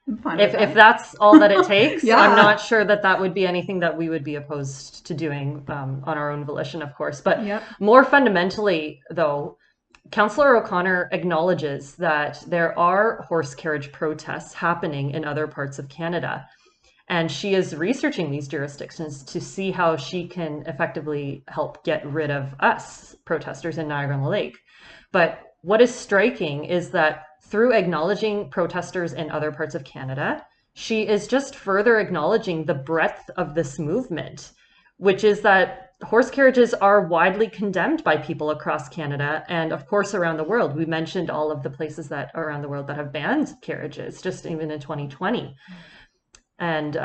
If that's all that it takes, Yeah. I'm not sure that would be anything that we would be opposed to doing on our own volition, of course. But Yep. More fundamentally, though, Councillor O'Connor acknowledges that there are horse carriage protests happening in other parts of Canada. And she is researching these jurisdictions to see how she can effectively help get rid of us protesters in Niagara-on-the-Lake. But what is striking is that through acknowledging protesters in other parts of Canada, she is just further acknowledging the breadth of this movement, which is that horse carriages are widely condemned by people across Canada and, of course, around the world. We mentioned all of the places that are around the world that have banned carriages, just even in 2020. And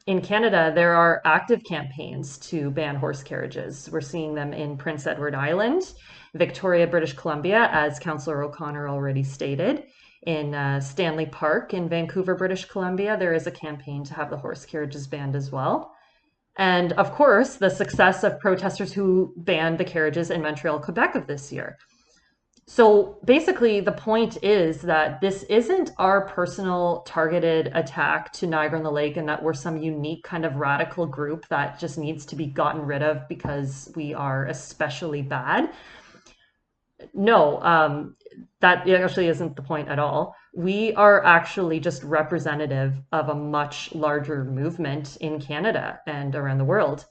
in Canada, there are active campaigns to ban horse carriages. We're seeing them in Prince Edward Island, Victoria, British Columbia, as Councillor O'Connor already stated. In Stanley Park in Vancouver, British Columbia, there is a campaign to have the horse carriages banned as well. And of course, the success of protesters who banned the carriages in Montreal, Quebec of this year. So basically, the point is that this isn't our personal targeted attack to Niagara-on-the-Lake and that we're some unique kind of radical group that just needs to be gotten rid of because we are especially bad. No, that actually isn't the point at all. We are actually just representative of a much larger movement in Canada and around the world.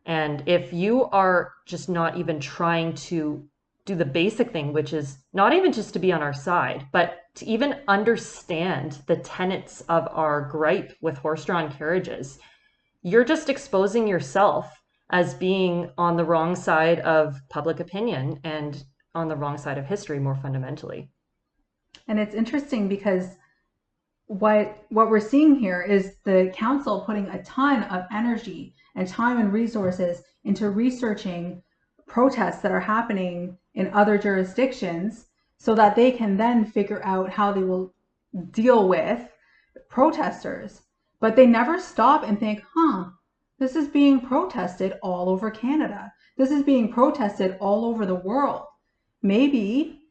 And if you are just not even trying to do the basic thing, which is not even just to be on our side, but to even understand the tenets of our gripe with horse-drawn carriages, you're just exposing yourself as being on the wrong side of public opinion and on the wrong side of history, more fundamentally. And it's interesting because what we're seeing here is the council putting a ton of energy and time and resources into researching protests that are happening in other jurisdictions so that they can then figure out how they will deal with protesters. But they never stop and think, this is being protested all over Canada. This is being protested all over the world. Maybe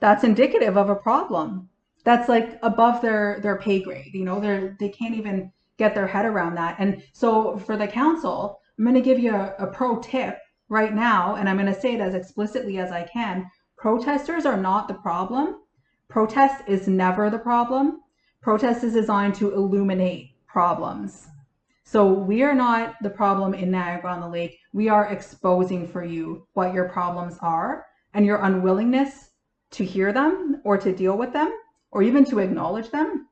that's indicative of a problem that's like above their pay grade. You know, they can't even get their head around that. And so for the council, I'm going to give you a pro tip right now, and I'm going to say it as explicitly as I can. Protesters are not the problem. Protest is never the problem. Protest is designed to illuminate problems. So we are not the problem in Niagara-on-the-Lake. We are exposing for you what your problems are, and your unwillingness to hear them or to deal with them or even to acknowledge them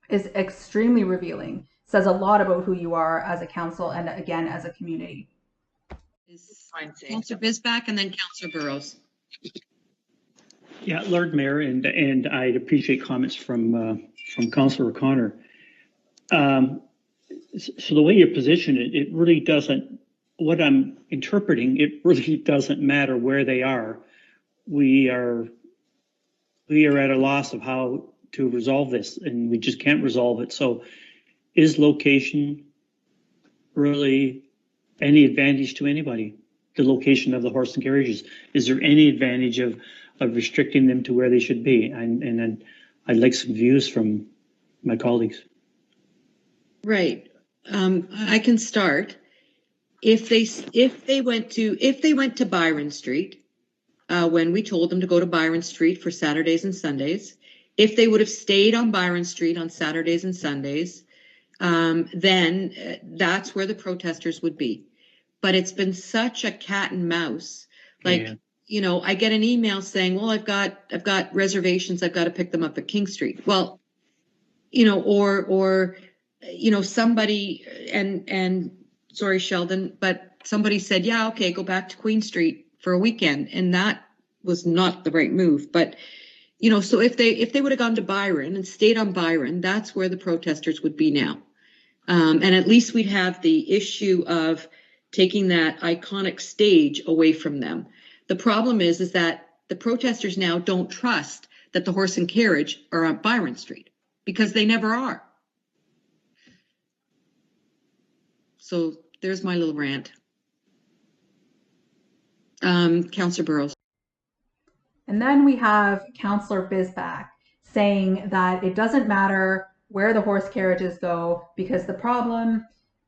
is extremely revealing. It says a lot about who you are as a council and again as a community. Councillor Bisback and then Councillor Burrows. Yeah, Lord Mayor, and I'd appreciate comments from Councillor O'Connor. So the way you position it, it really doesn't, what I'm interpreting, it really doesn't matter where they are. We are at a loss of how to resolve this, and we just can't resolve it. So is location really any advantage to anybody? The location of the horse and carriages? Is there any advantage of restricting them to where they should be? And then I'd like some views from my colleagues. Right. I can start. If they went to Byron Street, when we told them to go to Byron Street for Saturdays and Sundays, if they would have stayed on Byron Street on Saturdays and Sundays, then that's where the protesters would be. But it's been such a cat and mouse. Like, yeah. You know, I get an email saying, well, I've got reservations. I've got to pick them up at King Street. Well, you know, or you know, somebody and sorry, Sheldon, but somebody said, yeah, okay, go back to Queen Street for a weekend. And that was not the right move. But, you know, so if they would have gone to Byron and stayed on Byron, that's where the protesters would be now. And at least we'd have the issue of taking that iconic stage away from them. The problem is that the protesters now don't trust that the horse and carriage are on Byron Street because they never are. So there's my little rant. Councillor Burrows. And then we have Councillor Bisback saying that it doesn't matter where the horse carriages go because the problem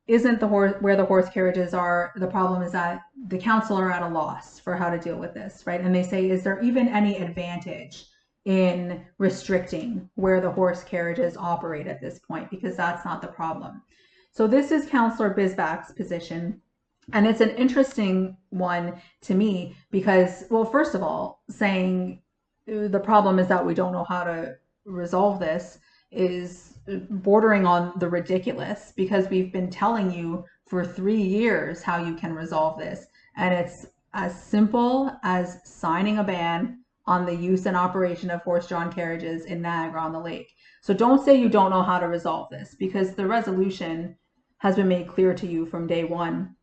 isn't where the horse carriages are. The problem is that the council are at a loss for how to deal with this, right? And they say, is there even any advantage in restricting where the horse carriages operate at this point? Because that's not the problem. So this is Councillor Bisback's position. And it's an interesting one to me because, well, first of all, saying the problem is that we don't know how to resolve this is bordering on the ridiculous because we've been telling you for 3 years how you can resolve this. And it's as simple as signing a ban on the use and operation of horse-drawn carriages in Niagara-on-the-Lake. So don't say you don't know how to resolve this because the resolution has been made clear to you from day one.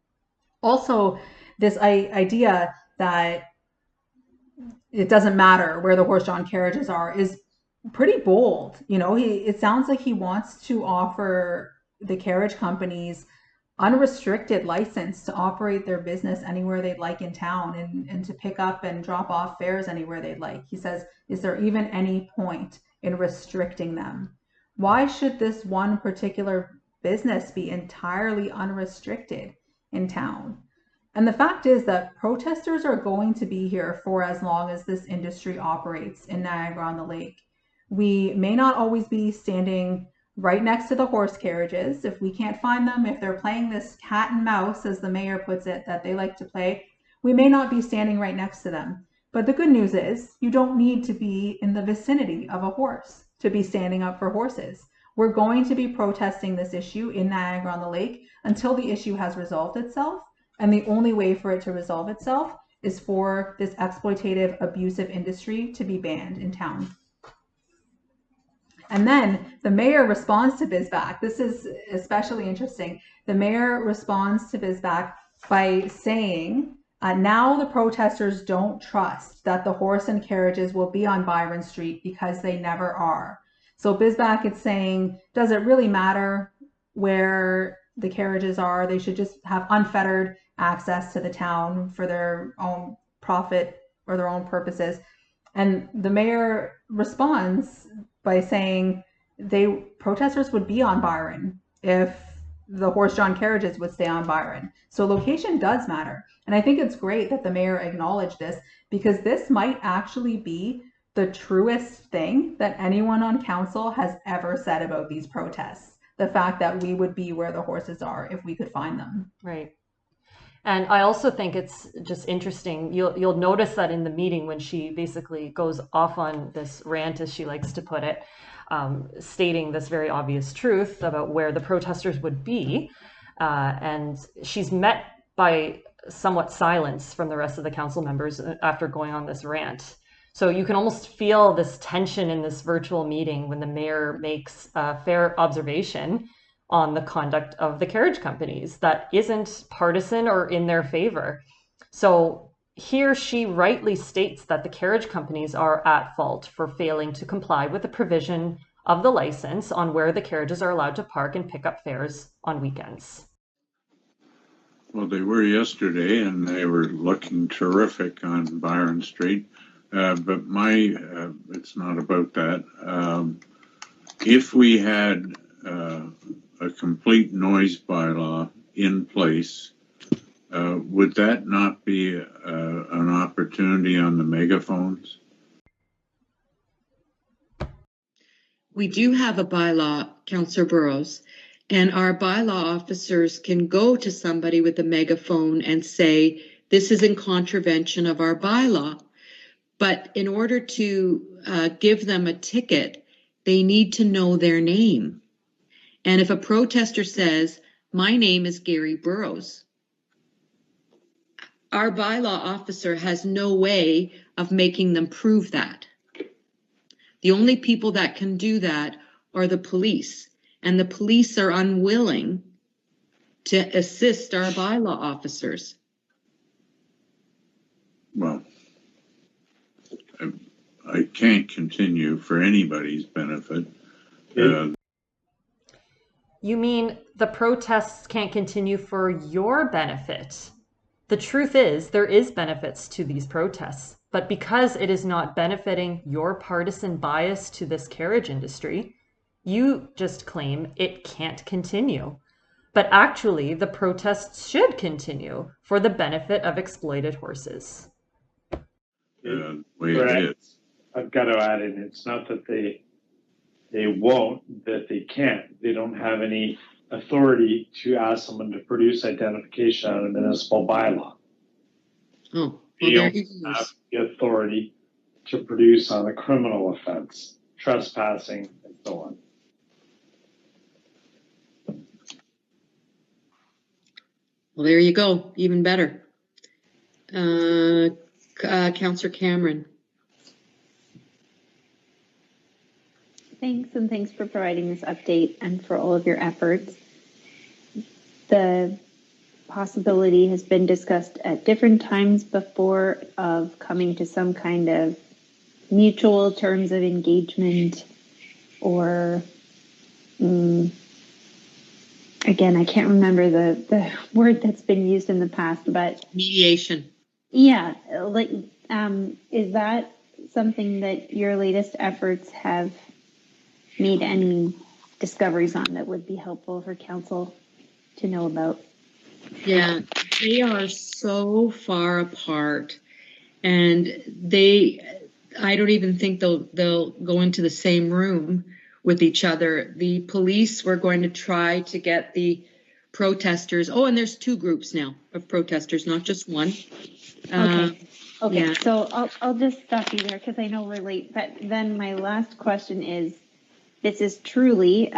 Also, this idea that it doesn't matter where the horse-drawn carriages are is pretty bold. You know, it sounds like he wants to offer the carriage companies unrestricted license to operate their business anywhere they'd like in town and to pick up and drop off fares anywhere they'd like. He says, is there even any point in restricting them? Why should this one particular business be entirely unrestricted in town? And the fact is that protesters are going to be here for as long as this industry operates in Niagara-on-the-Lake. We may not always be standing right next to the horse carriages. If we can't find them, if they're playing this cat and mouse, as the mayor puts it, that they like to play, we may not be standing right next to them. But the good news is you don't need to be in the vicinity of a horse to be standing up for horses. We're going to be protesting this issue in Niagara-on-the-Lake until the issue has resolved itself. And the only way for it to resolve itself is for this exploitative, abusive industry to be banned in town. And then the mayor responds to BizBack. This is especially interesting. The mayor responds to BizBack by saying, now the protesters don't trust that the horse and carriages will be on Byron Street because they never are. So BizBack is saying, does it really matter where the carriages are? They should just have unfettered access to the town for their own profit or their own purposes. And the mayor responds by saying protesters would be on Byron if the horse-drawn carriages would stay on Byron. So location does matter. And I think it's great that the mayor acknowledged this, because this might actually be the truest thing that anyone on council has ever said about these protests. The fact that we would be where the horses are if we could find them. Right. And I also think it's just interesting. You'll notice that in the meeting when she basically goes off on this rant, as she likes to put it, stating this very obvious truth about where the protesters would be. And she's met by somewhat silence from the rest of the council members after going on this rant. So you can almost feel this tension in this virtual meeting when the mayor makes a fair observation on the conduct of the carriage companies that isn't partisan or in their favor. So here she rightly states that the carriage companies are at fault for failing to comply with the provision of the license on where the carriages are allowed to park and pick up fares on weekends. Well, they were yesterday, and they were looking terrific on Byron Street. But it's not about that. If we had a complete noise bylaw in place, would that not be an opportunity on the megaphones? We do have a bylaw, Councillor Burrows, and our bylaw officers can go to somebody with a megaphone and say, this is in contravention of our bylaw. But in order to give them a ticket, they need to know their name. And if a protester says, my name is Gary Burrows, our bylaw officer has no way of making them prove that. The only people that can do that are the police, and the police are unwilling to assist our bylaw officers. Well, I can't continue for anybody's benefit. You mean the protests can't continue for your benefit? The truth is, there is benefits to these protests, but because it is not benefiting your partisan bias to this carriage industry, you just claim it can't continue. But actually, the protests should continue for the benefit of exploited horses. The way it is. I've got to add in, it's not that they won't, that they can't. They don't have any authority to ask someone to produce identification on a municipal bylaw. Oh, They don't have the authority to produce on a criminal offense, trespassing, and so on. Well, there you go. Even better. Councillor Cameron. Thanks, and thanks for providing this update and for all of your efforts. The possibility has been discussed at different times before of coming to some kind of mutual terms of engagement, or again, I can't remember the word that's been used in the past, but Mediation. Yeah, like is that something that your latest efforts have made any discoveries on that would be helpful for council to know about? Yeah, they are so far apart, and I don't even think they'll go into the same room with each other. The police were going to try to get the protesters. Oh, and there's 2 groups now of protesters, not just one. Okay. Okay. Yeah. So I'll just stop you there because I know we're late. But then my last question is, this is truly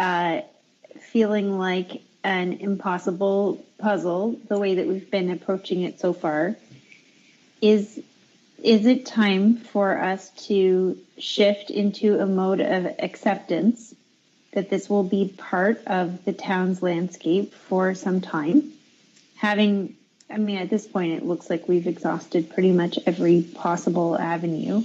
feeling like an impossible puzzle, the way that we've been approaching it so far. Is it time for us to shift into a mode of acceptance that this will be part of the town's landscape for some time? At this point, it looks like we've exhausted pretty much every possible avenue,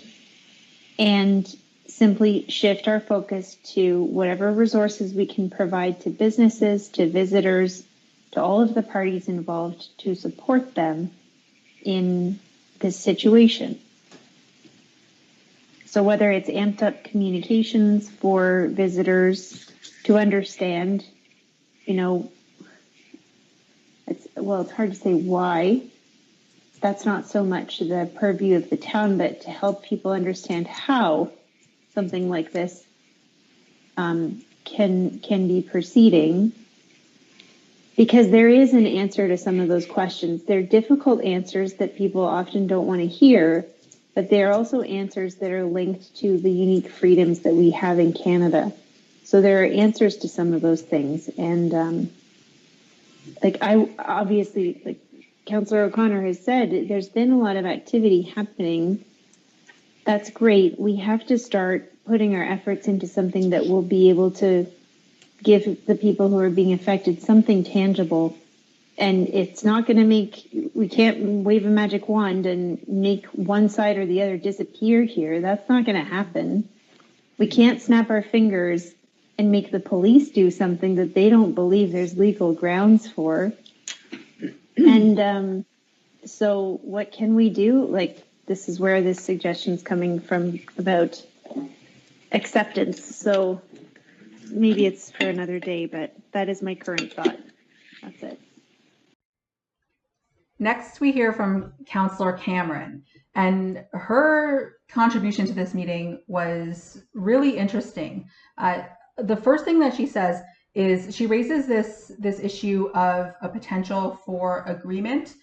and simply shift our focus to whatever resources we can provide to businesses, to visitors, to all of the parties involved to support them in this situation. So whether it's amped up communications for visitors to understand, it's hard to say why. That's not so much the purview of the town, but to help people understand how something like this can be proceeding. Because there is an answer to some of those questions. They're difficult answers that people often don't want to hear, but they're also answers that are linked to the unique freedoms that we have in Canada. So there are answers to some of those things. And Councillor O'Connor has said, there's been a lot of activity happening. That's great. We have to start putting our efforts into something that will be able to give the people who are being affected something tangible. And it's not going to we can't wave a magic wand and make one side or the other disappear here. That's not going to happen. We can't snap our fingers and make the police do something that they don't believe there's legal grounds for. And so what can we do? This is where this suggestion is coming from about acceptance. So maybe it's for another day, but that is my current thought. That's it. Next, we hear from Councillor Cameron, and her contribution to this meeting was really interesting. The first thing that she says is she raises this issue of a potential for agreement,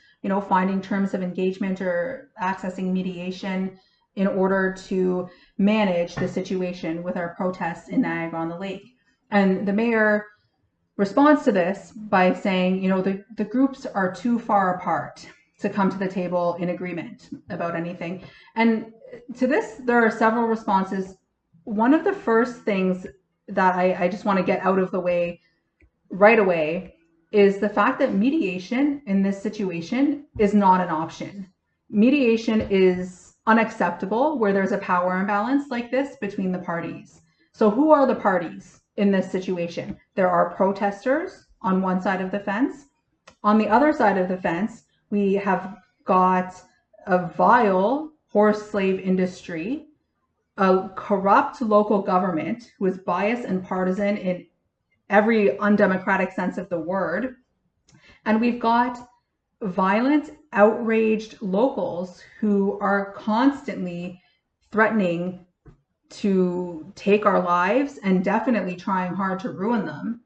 finding terms of engagement or accessing mediation in order to manage the situation with our protests in Niagara-on-the-Lake. And the mayor responds to this by saying, the groups are too far apart to come to the table in agreement about anything. And to this, there are several responses. One of the first things that I just want to get out of the way right away is the fact that mediation in this situation is not an option. Mediation is unacceptable where there's a power imbalance like this between the parties. So who are the parties in this situation? There are protesters on one side of the fence. On the other side of the fence, we have got a vile horse slave industry, a corrupt local government who is biased and partisan in every undemocratic sense of the word. And we've got violent, outraged locals who are constantly threatening to take our lives and definitely trying hard to ruin them.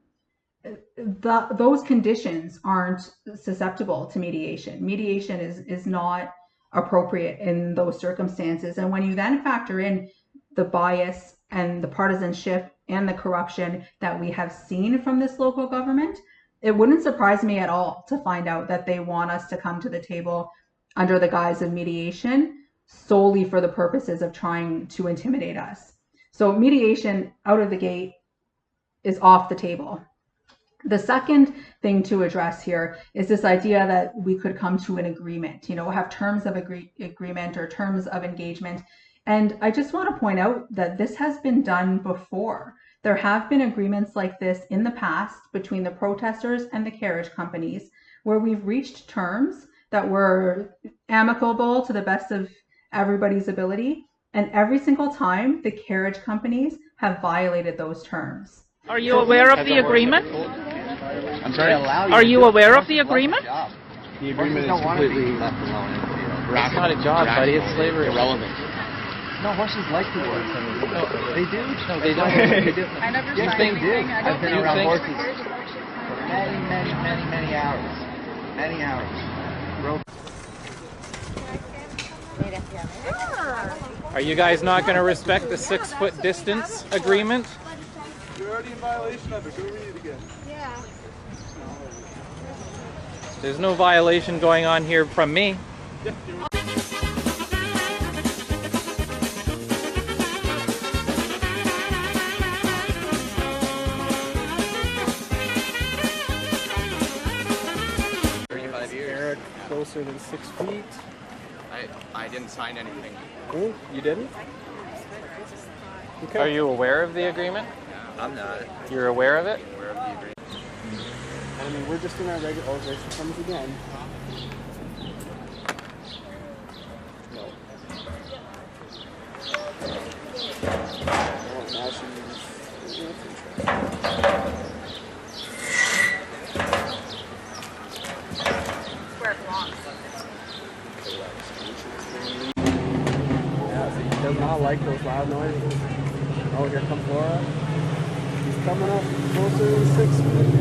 Those conditions aren't susceptible to mediation. Mediation is not appropriate in those circumstances. And when you then factor in the bias and the partisanship and the corruption that we have seen from this local government, it wouldn't surprise me at all to find out that they want us to come to the table under the guise of mediation solely for the purposes of trying to intimidate us. So mediation out of the gate is off the table. The second thing to address here is this idea that we could come to an agreement, have terms of agreement or terms of engagement. And I just want to point out that this has been done before. There have been agreements like this in the past between the protesters and the carriage companies where we've reached terms that were amicable to the best of everybody's ability. And every single time the carriage companies have violated those terms. Are you aware of the agreement? I'm sorry? Are you aware of the agreement? The agreement is completely left alone. It's not a job, buddy. It's slavery. Irrelevant. No, horses like to work. No, they do. No, they don't. They do. I never Yes, signed they anything. do. I don't I've been think around so. horses for many hours. Many hours. Are you guys not going to respect the 6-foot distance agreement? You're already in violation of it. Go read it again. Yeah. There's no violation going on here from me. Closer than 6 feet. I didn't sign anything. Oh, you didn't? Okay. Are you aware of the agreement? I'm not You're aware of it? aware of the agreement. I mean, we're just in our regular. Oh, there she comes again. No. Oh, now Where it belongs. Yeah, so he does not like those loud noises. Oh, here comes Laura. She's coming up closer than 6 feet.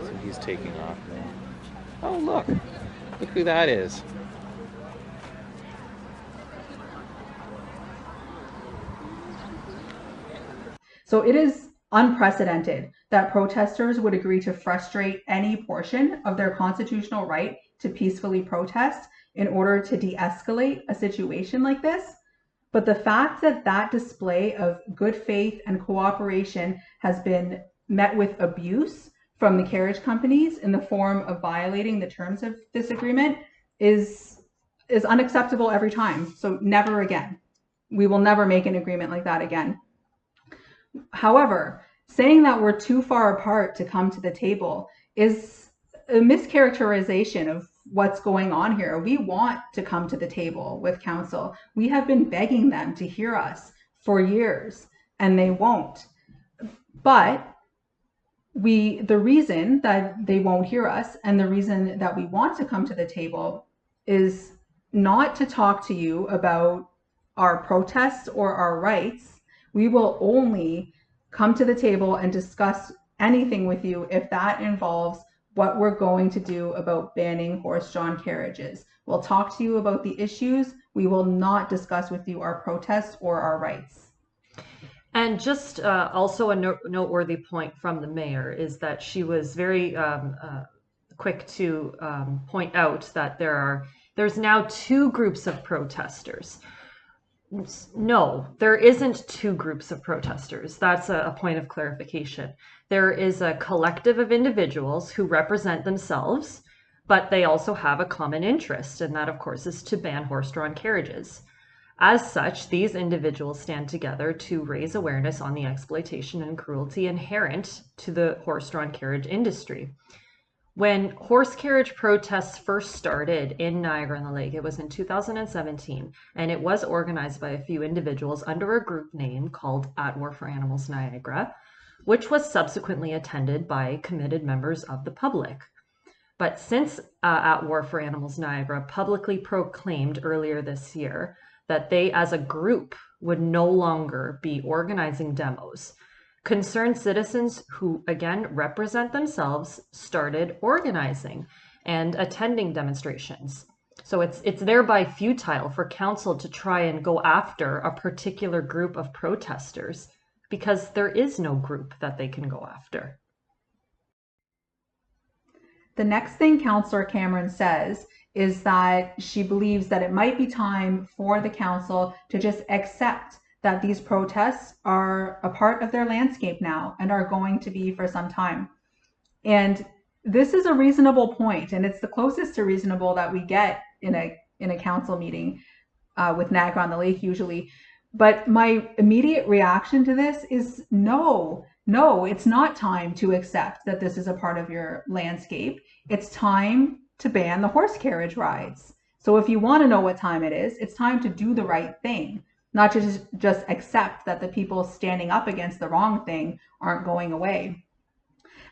So he's taking off now. Oh, look. Look who that is. So it is unprecedented that protesters would agree to frustrate any portion of their constitutional right to peacefully protest in order to de-escalate a situation like this. But the fact that that display of good faith and cooperation has been met with abuse from the carriage companies in the form of violating the terms of this agreement is unacceptable every time. So never again. We will never make an agreement like that again. However, saying that we're too far apart to come to the table is a mischaracterization of what's going on here. We want to come to the table with council. We have been begging them to hear us for years, and they won't. But the reason that they won't hear us and the reason that we want to come to the table is not to talk to you about our protests or our rights. We will only come to the table and discuss anything with you if that involves what we're going to do about banning horse-drawn carriages. We'll talk to you about the issues. We will not discuss with you our protests or our rights. And just also a noteworthy point from the mayor is that she was very quick to point out that there's now 2 groups of protesters. No, there isn't 2 groups of protesters. That's a point of clarification. There is a collective of individuals who represent themselves, but they also have a common interest, and that, of course, is to ban horse-drawn carriages. As such, these individuals stand together to raise awareness on the exploitation and cruelty inherent to the horse-drawn carriage industry. When horse carriage protests first started in Niagara-on-the-Lake, it was in 2017, and it was organized by a few individuals under a group name called At War for Animals Niagara, which was subsequently attended by committed members of the public. But since At War for Animals Niagara publicly proclaimed earlier this year that they as a group would no longer be organizing demos, concerned citizens who, again, represent themselves started organizing and attending demonstrations. So it's thereby futile for council to try and go after a particular group of protesters because there is no group that they can go after. The next thing Councillor Cameron says is that she believes that it might be time for the council to just accept that these protests are a part of their landscape now and are going to be for some time. And this is a reasonable point, and it's the closest to reasonable that we get in a council meeting with Niagara-on-the-Lake usually. But my immediate reaction to this is no, it's not time to accept that this is a part of your landscape. It's time to ban the horse carriage rides. So if you want to know what time it is, it's time to do the right thing, not to just accept that the people standing up against the wrong thing aren't going away.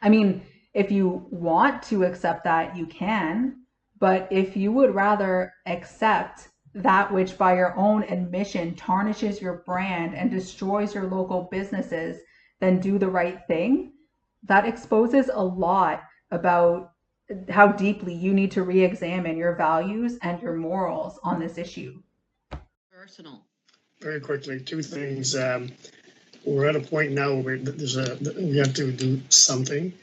I mean, If you want to accept that, you can. But if you would rather accept that which by your own admission tarnishes your brand and destroys your local businesses than do the right thing, that exposes a lot about how deeply you need to re-examine your values and your morals on this issue. Arsenal. Very quickly, two things. We're at a point now where we have to do something.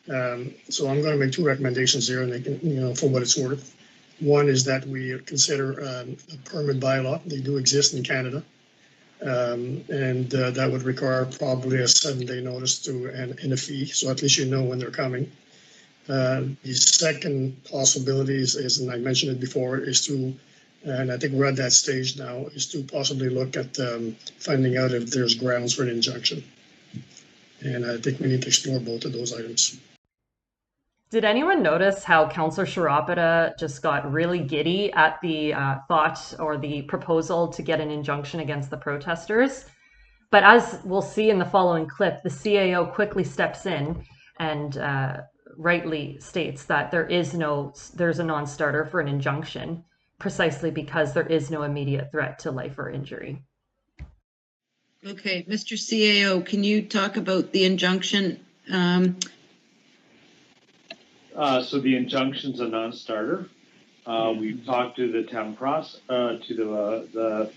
So I'm going to make two recommendations here, and they can, for what it's worth. One is that we consider a permit bylaw. They do exist in Canada. And that would require probably a 7-day notice and a fee. So at least you know when they're coming. The second possibility is, and I mentioned it before, is to, and I think we're at that stage now, is to possibly look at finding out if there's grounds for an injunction. And I think we need to explore both of those items. Did anyone notice how Councillor Sharapita just got really giddy at the thought or the proposal to get an injunction against the protesters? But as we'll see in the following clip, the CAO quickly steps in and rightly states that there's a non-starter for an injunction, precisely because there is no immediate threat to life or injury. Okay, Mr. CAO, can you talk about the injunction? So the injunction's a non-starter. We've talked to the town the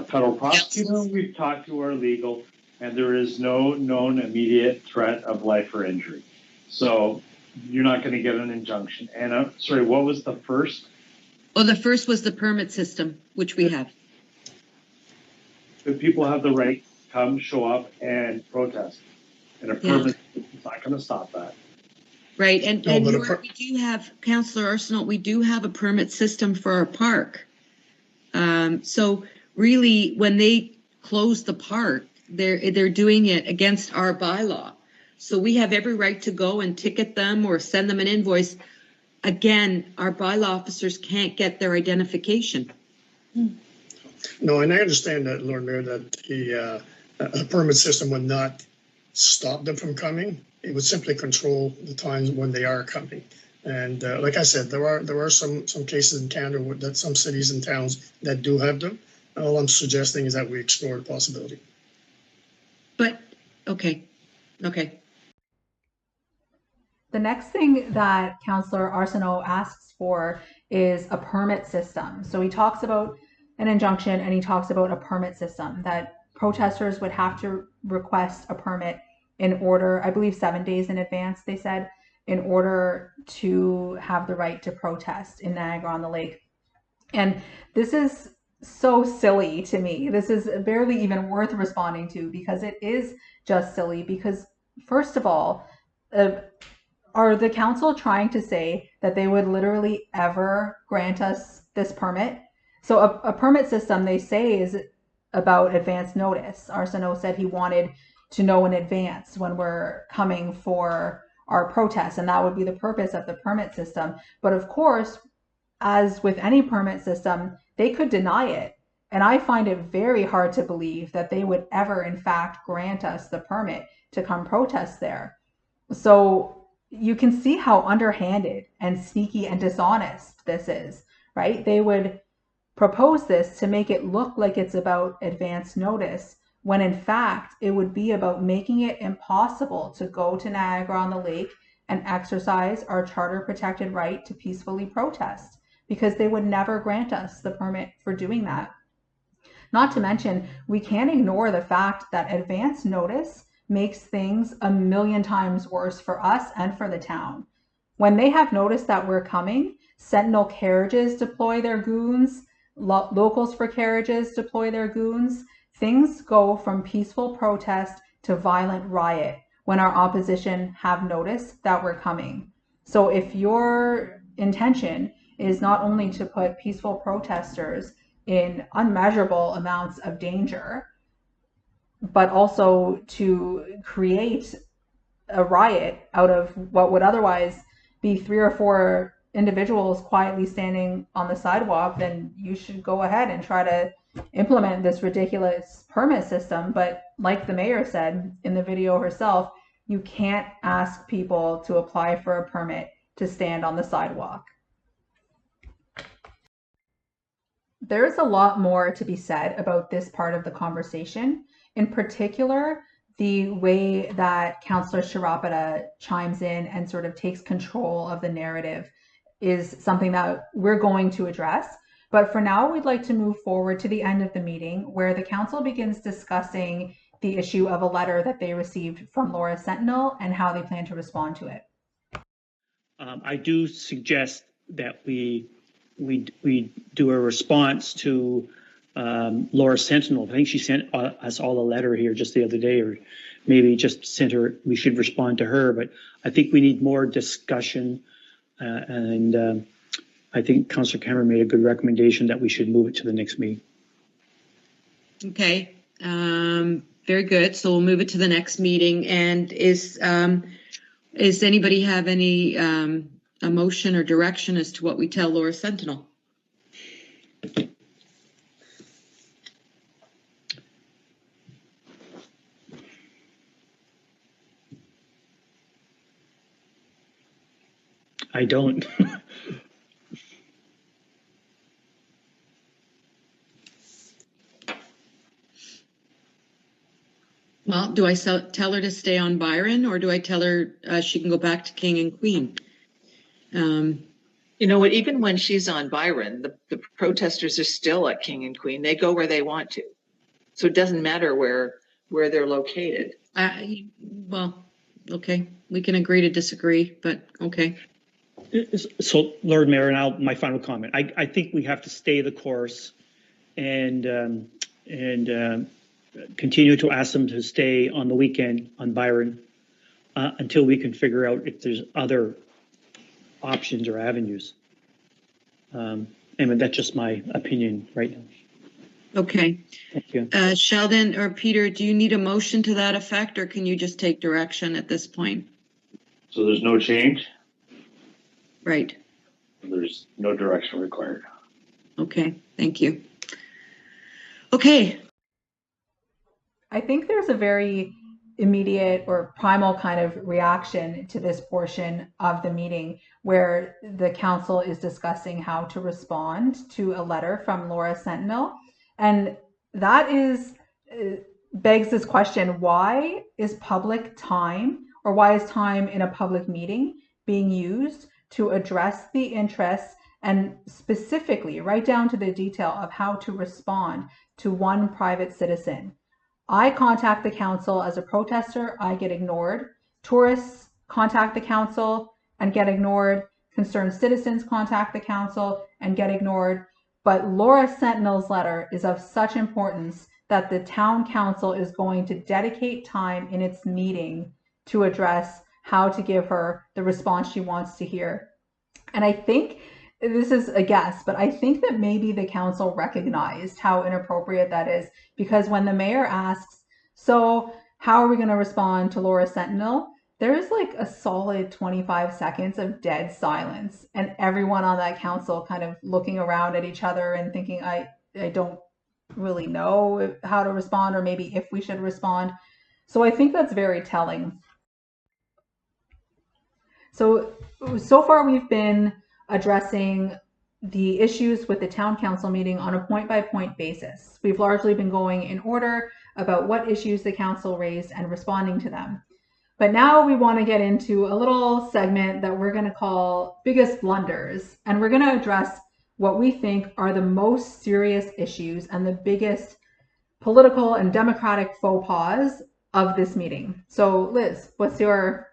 federal prosecutor. We've talked to our legal, and there is no known immediate threat of life or injury. So you're not going to get an injunction. And sorry, what was the first? Oh, the first was the permit system, which we have. The people have the right to come, show up, and protest. And a permit is not going to stop that. Right, and we do have, Councillor Arsenault, we do have a permit system for our park. So really, when they close the park, they're doing it against our bylaw. So we have every right to go and ticket them or send them an invoice. Again, our bylaw officers can't get their identification. No, and I understand that, Lord Mayor, that a permit system would not stop them from coming. It would simply control the times when they are coming. And like I said, there are some cases in Canada that some cities and towns that do have them. All I'm suggesting is that we explore the possibility. But, okay. The next thing that Councillor Arsenault asks for is a permit system. So he talks about an injunction and he talks about a permit system that protesters would have to request a permit in order, I believe 7 days in advance, they said, in order to have the right to protest in Niagara-on-the-Lake. And this is so silly to me. This is barely even worth responding to, because it is just silly. Because first of all, are the council trying to say that they would literally ever grant us this permit? So a permit system, they say, is about advance notice. Arsenault said he wanted to know in advance when we're coming for our protests, and that would be the purpose of the permit system. But of course, as with any permit system, they could deny it. And I find it very hard to believe that they would ever, in fact, grant us the permit to come protest there. So you can see how underhanded and sneaky and dishonest this is, right? They would propose this to make it look like it's about advance notice, when in fact it would be about making it impossible to go to Niagara-on-the-Lake and exercise our charter protected right to peacefully protest, because they would never grant us the permit for doing that. Not to mention, we can't ignore the fact that advance notice makes things a million times worse for us and for the town. When they have noticed that we're coming, Sentinel Carriages deploy their goons, Locals for Carriages deploy their goons. Things go from peaceful protest to violent riot when our opposition have noticed that we're coming. So if your intention is not only to put peaceful protesters in unmeasurable amounts of danger, but also to create a riot out of what would otherwise be 3 or 4 individuals quietly standing on the sidewalk, then you should go ahead and try to implement this ridiculous permit system. But like the mayor said in the video herself, You can't ask people to apply for a permit to stand on the sidewalk. There's a lot more to be said about this part of the conversation. In particular, the way that Councillor Sharapata chimes in and sort of takes control of the narrative is something that we're going to address. But for now, we'd like to move forward to the end of the meeting where the council begins discussing the issue of a letter that they received from Laura Sentinel and how they plan to respond to it. I do suggest that we do a response to Laura Sentinel. I think she sent us all a letter here just the other day, or maybe just sent her. We should respond to her, but I think we need more discussion. And I think Councillor Cameron made a good recommendation that we should move it to the next meeting. Okay, very good. So we'll move it to the next meeting. And is anybody have any a motion or direction as to what we tell Laura Sentinel? I don't. Well, do I tell her to stay on Byron, or do I tell her she can go back to King and Queen? You know what, even when she's on Byron, the protesters are still at King and Queen. They go where they want to. So it doesn't matter where they're located. Well, okay, we can agree to disagree, but okay. So, Lord Mayor, now my final comment. I think we have to stay the course and continue to ask them to stay on the weekend on Byron until we can figure out if there's other options or avenues. And that's just my opinion right now. Okay. Thank you. Sheldon or Peter, do you need a motion to that effect, or can you just take direction at this point? So there's no change? Right. There's no direction required. Okay, thank you. Okay. I think there's a very immediate or primal kind of reaction to this portion of the meeting where the council is discussing how to respond to a letter from Laura Sentinel. And that begs this question: why is public time, or why is time in a public meeting being used to address the interests and specifically right down to the detail of how to respond to one private citizen? I contact the council as a protester, I get ignored. Tourists contact the council and get ignored. Concerned citizens contact the council and get ignored. But Laura Sentinel's letter is of such importance that the town council is going to dedicate time in its meeting to address how to give her the response she wants to hear. And I think, this is a guess, but I think that maybe the council recognized how inappropriate that is, because when the mayor asks, so how are we going to respond to Laura Sentinel? There's like a solid 25 seconds of dead silence, and everyone on that council kind of looking around at each other and thinking, I don't really know how to respond, or maybe if we should respond. So I think that's very telling. So far we've been addressing the issues with the town council meeting on a point-by-point basis. We've largely been going in order about what issues the council raised and responding to them. But now we want to get into a little segment that we're going to call Biggest Blunders, and we're going to address what we think are the most serious issues and the biggest political and democratic faux pas of this meeting. So Liz, what's your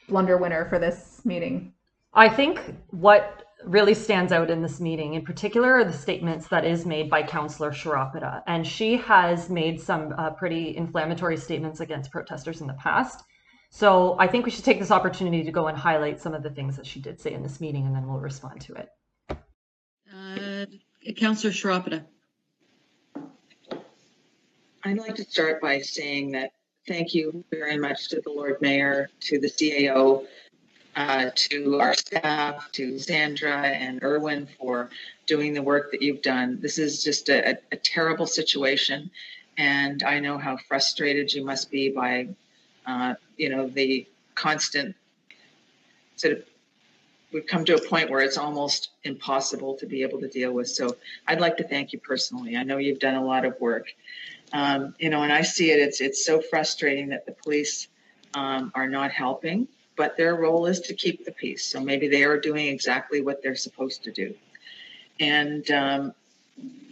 blunder winner for this meeting? I think what really stands out in this meeting in particular are the statements that is made by Councillor Sharapata. And she has made some pretty inflammatory statements against protesters in the past. So I think we should take this opportunity to go and highlight some of the things that she did say in this meeting, and then we'll respond to it. Councillor Sharapata. I'd like to start by saying that thank you very much to the Lord Mayor, to the CAO, to our staff, to Sandra and Erwin for doing the work that you've done. This is just a terrible situation, and I know how frustrated you must be by the constant sort of, we've come to a point where it's almost impossible to be able to deal with. So I'd like to thank you personally. I know you've done a lot of work. And I see it, it's so frustrating that the police are not helping, but their role is to keep the peace. So maybe they are doing exactly what they're supposed to do. And,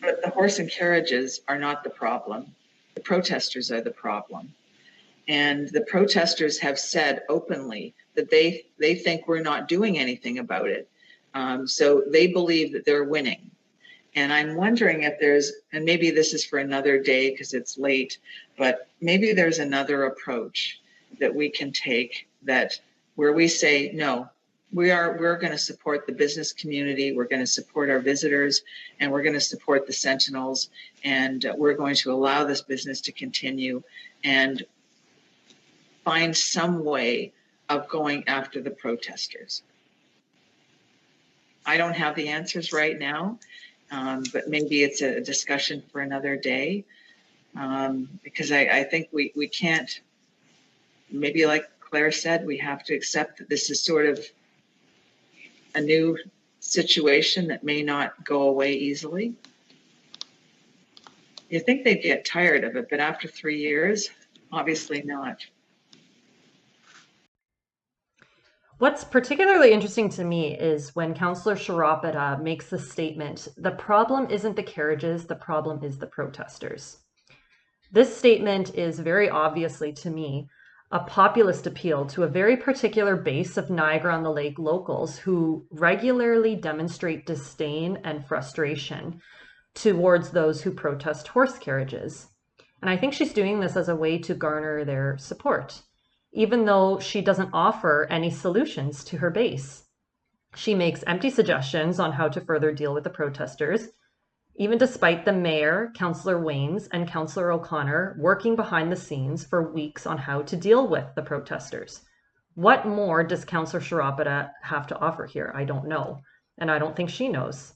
but the horse and carriages are not the problem. The protesters are the problem. And the protesters have said openly that they think we're not doing anything about it. So they believe that they're winning. And I'm wondering if there's, and maybe this is for another day because it's late, but maybe there's another approach that we can take that where we say, no, we're going to support the business community, we're going to support our visitors, and we're going to support the Sentinels, and we're going to allow this business to continue and find some way of going after the protesters. I don't have the answers right now, but maybe it's a discussion for another day, because I think we can't, maybe like Claire said, we have to accept that this is sort of a new situation that may not go away easily. You think they'd get tired of it, but after 3 years, obviously not. What's particularly interesting to me is when Councillor Sharapita makes the statement, the problem isn't the carriages, the problem is the protesters. This statement is very obviously, to me, a populist appeal to a very particular base of Niagara-on-the-Lake locals who regularly demonstrate disdain and frustration towards those who protest horse carriages. And I think she's doing this as a way to garner their support, even though she doesn't offer any solutions to her base. She makes empty suggestions on how to further deal with the protesters, even despite the mayor, Councillor Waynes, and Councillor O'Connor working behind the scenes for weeks on how to deal with the protesters. What more does Councillor Sharapita have to offer here? I don't know, and I don't think she knows.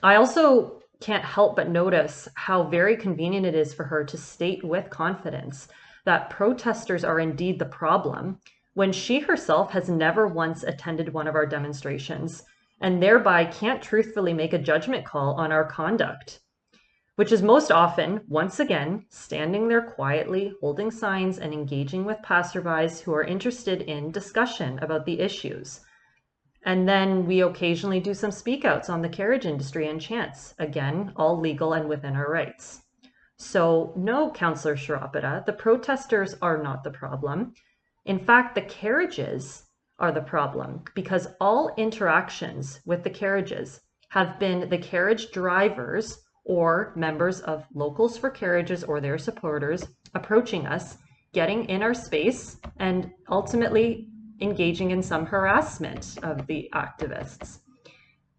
I also can't help but notice how very convenient it is for her to state with confidence that protesters are indeed the problem when she herself has never once attended one of our demonstrations and thereby can't truthfully make a judgment call on our conduct, which is most often, once again, standing there quietly, holding signs and engaging with passerbys who are interested in discussion about the issues. And then we occasionally do some speak outs on the carriage industry and chants, again, all legal and within our rights. So no, Councillor Sharapita, the protesters are not the problem. In fact, the carriages are the problem because all interactions with the carriages have been the carriage drivers or members of Locals for Carriages or their supporters approaching us, getting in our space, and ultimately engaging in some harassment of the activists.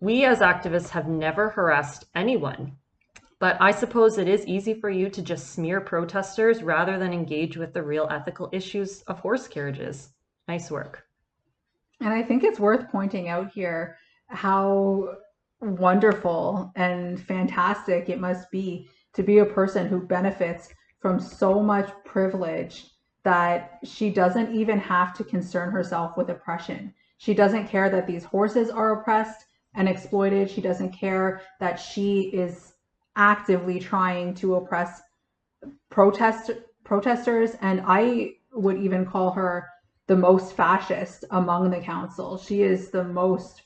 We as activists have never harassed anyone, but I suppose it is easy for you to just smear protesters rather than engage with the real ethical issues of horse carriages. Nice work. And I think it's worth pointing out here how wonderful and fantastic it must be to be a person who benefits from so much privilege that she doesn't even have to concern herself with oppression. She doesn't care that these horses are oppressed and exploited. She doesn't care that she is actively trying to oppress protesters. And I would even call her the most fascist among the council. She is the most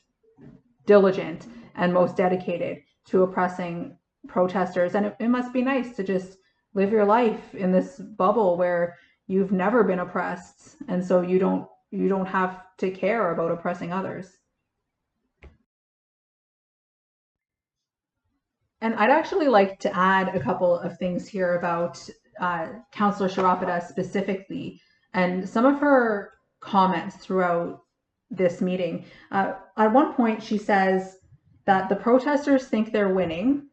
diligent and most dedicated to oppressing protesters. And it must be nice to just live your life in this bubble where you've never been oppressed, and so you don't have to care about oppressing others. And I'd actually like to add a couple of things here about Councillor Sharapita specifically, and some of her comments throughout this meeting. At one point, she says that the protesters think they're winning,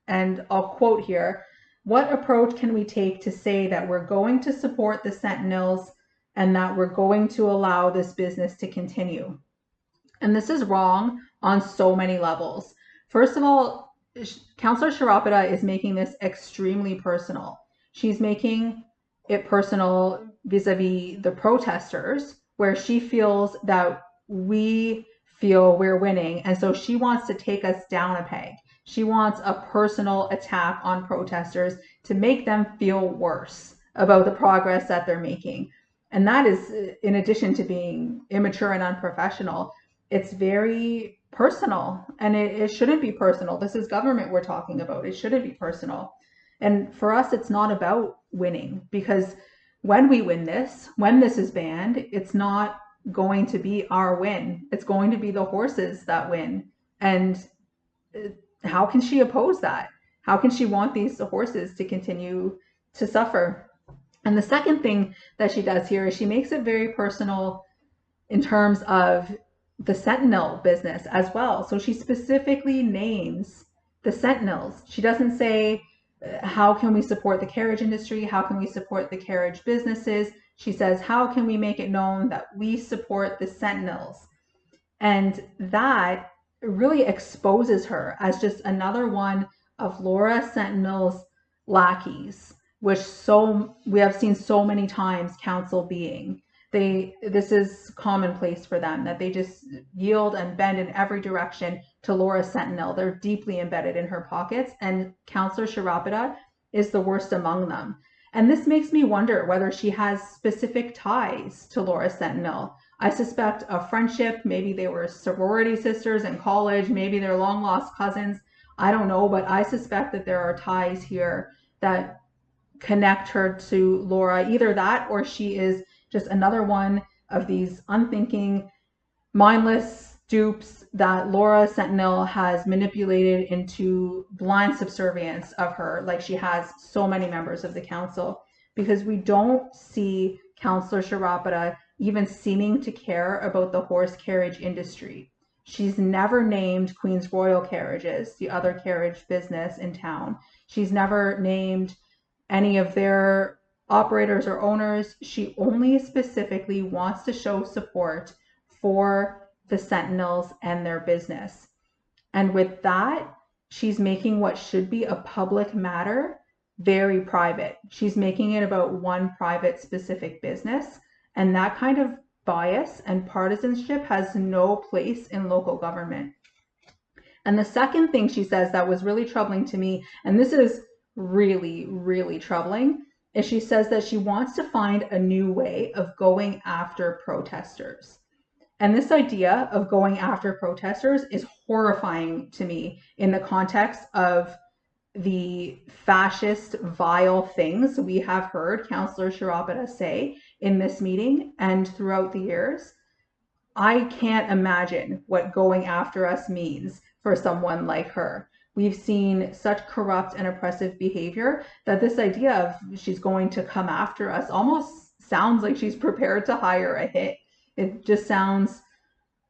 and I'll quote here, "What approach can we take to say that we're going to support the Sentinels and that we're going to allow this business to continue?" And this is wrong on so many levels. First of all, Councillor Sharapita is making this extremely personal. She's making it personal vis-a-vis the protesters, where she feels that we feel we're winning, and so she wants to take us down a peg. She wants a personal attack on protesters to make them feel worse about the progress that they're making. And that is, in addition to being immature and unprofessional, it's very personal, and it shouldn't be personal. This is government we're talking about. It shouldn't be personal. And for us, it's not about winning, because when we win this, when this is banned, it's not going to be our win. It's going to be the horses that win. And how can she oppose that? How can she want these horses to continue to suffer? And the second thing that she does here is she makes it very personal in terms of the Sentinel business as well. So she specifically names the Sentinels. She doesn't say, how can we support the carriage industry? How can we support the carriage businesses? She says, how can we make it known that we support the Sentinels? And that really exposes her as just another one of Laura Sentinel's lackeys, which we have seen so many times council being. This is commonplace for them, that they just yield and bend in every direction to Laura Sentinel. They're deeply embedded in her pockets, and Councillor Sharapita is the worst among them. And this makes me wonder whether she has specific ties to Laura Sentinel. I suspect a friendship. Maybe they were sorority sisters in college. Maybe they're long lost cousins. I don't know, but I suspect that there are ties here that connect her to Laura. Either that, or she is just another one of these unthinking, mindless dupes that Laura Sentinel has manipulated into blind subservience of her, like she has so many members of the council, because we don't see Councillor Sharapita even seeming to care about the horse carriage industry. She's never named Queen's Royal Carriages, the other carriage business in town. She's never named any of their operators or owners. She only specifically wants to show support for the Sentinels and their business. And with that, she's making what should be a public matter very private. She's making it about one private specific business. And that kind of bias and partisanship has no place in local government. And the second thing she says that was really troubling to me, and this is really, really troubling, is she says that she wants to find a new way of going after protesters. And this idea of going after protesters is horrifying to me in the context of the fascist, vile things we have heard Councillor Sharapita say in this meeting and throughout the years. I can't imagine what going after us means for someone like her. We've seen such corrupt and oppressive behavior that this idea of she's going to come after us almost sounds like she's prepared to hire a hit. It just sounds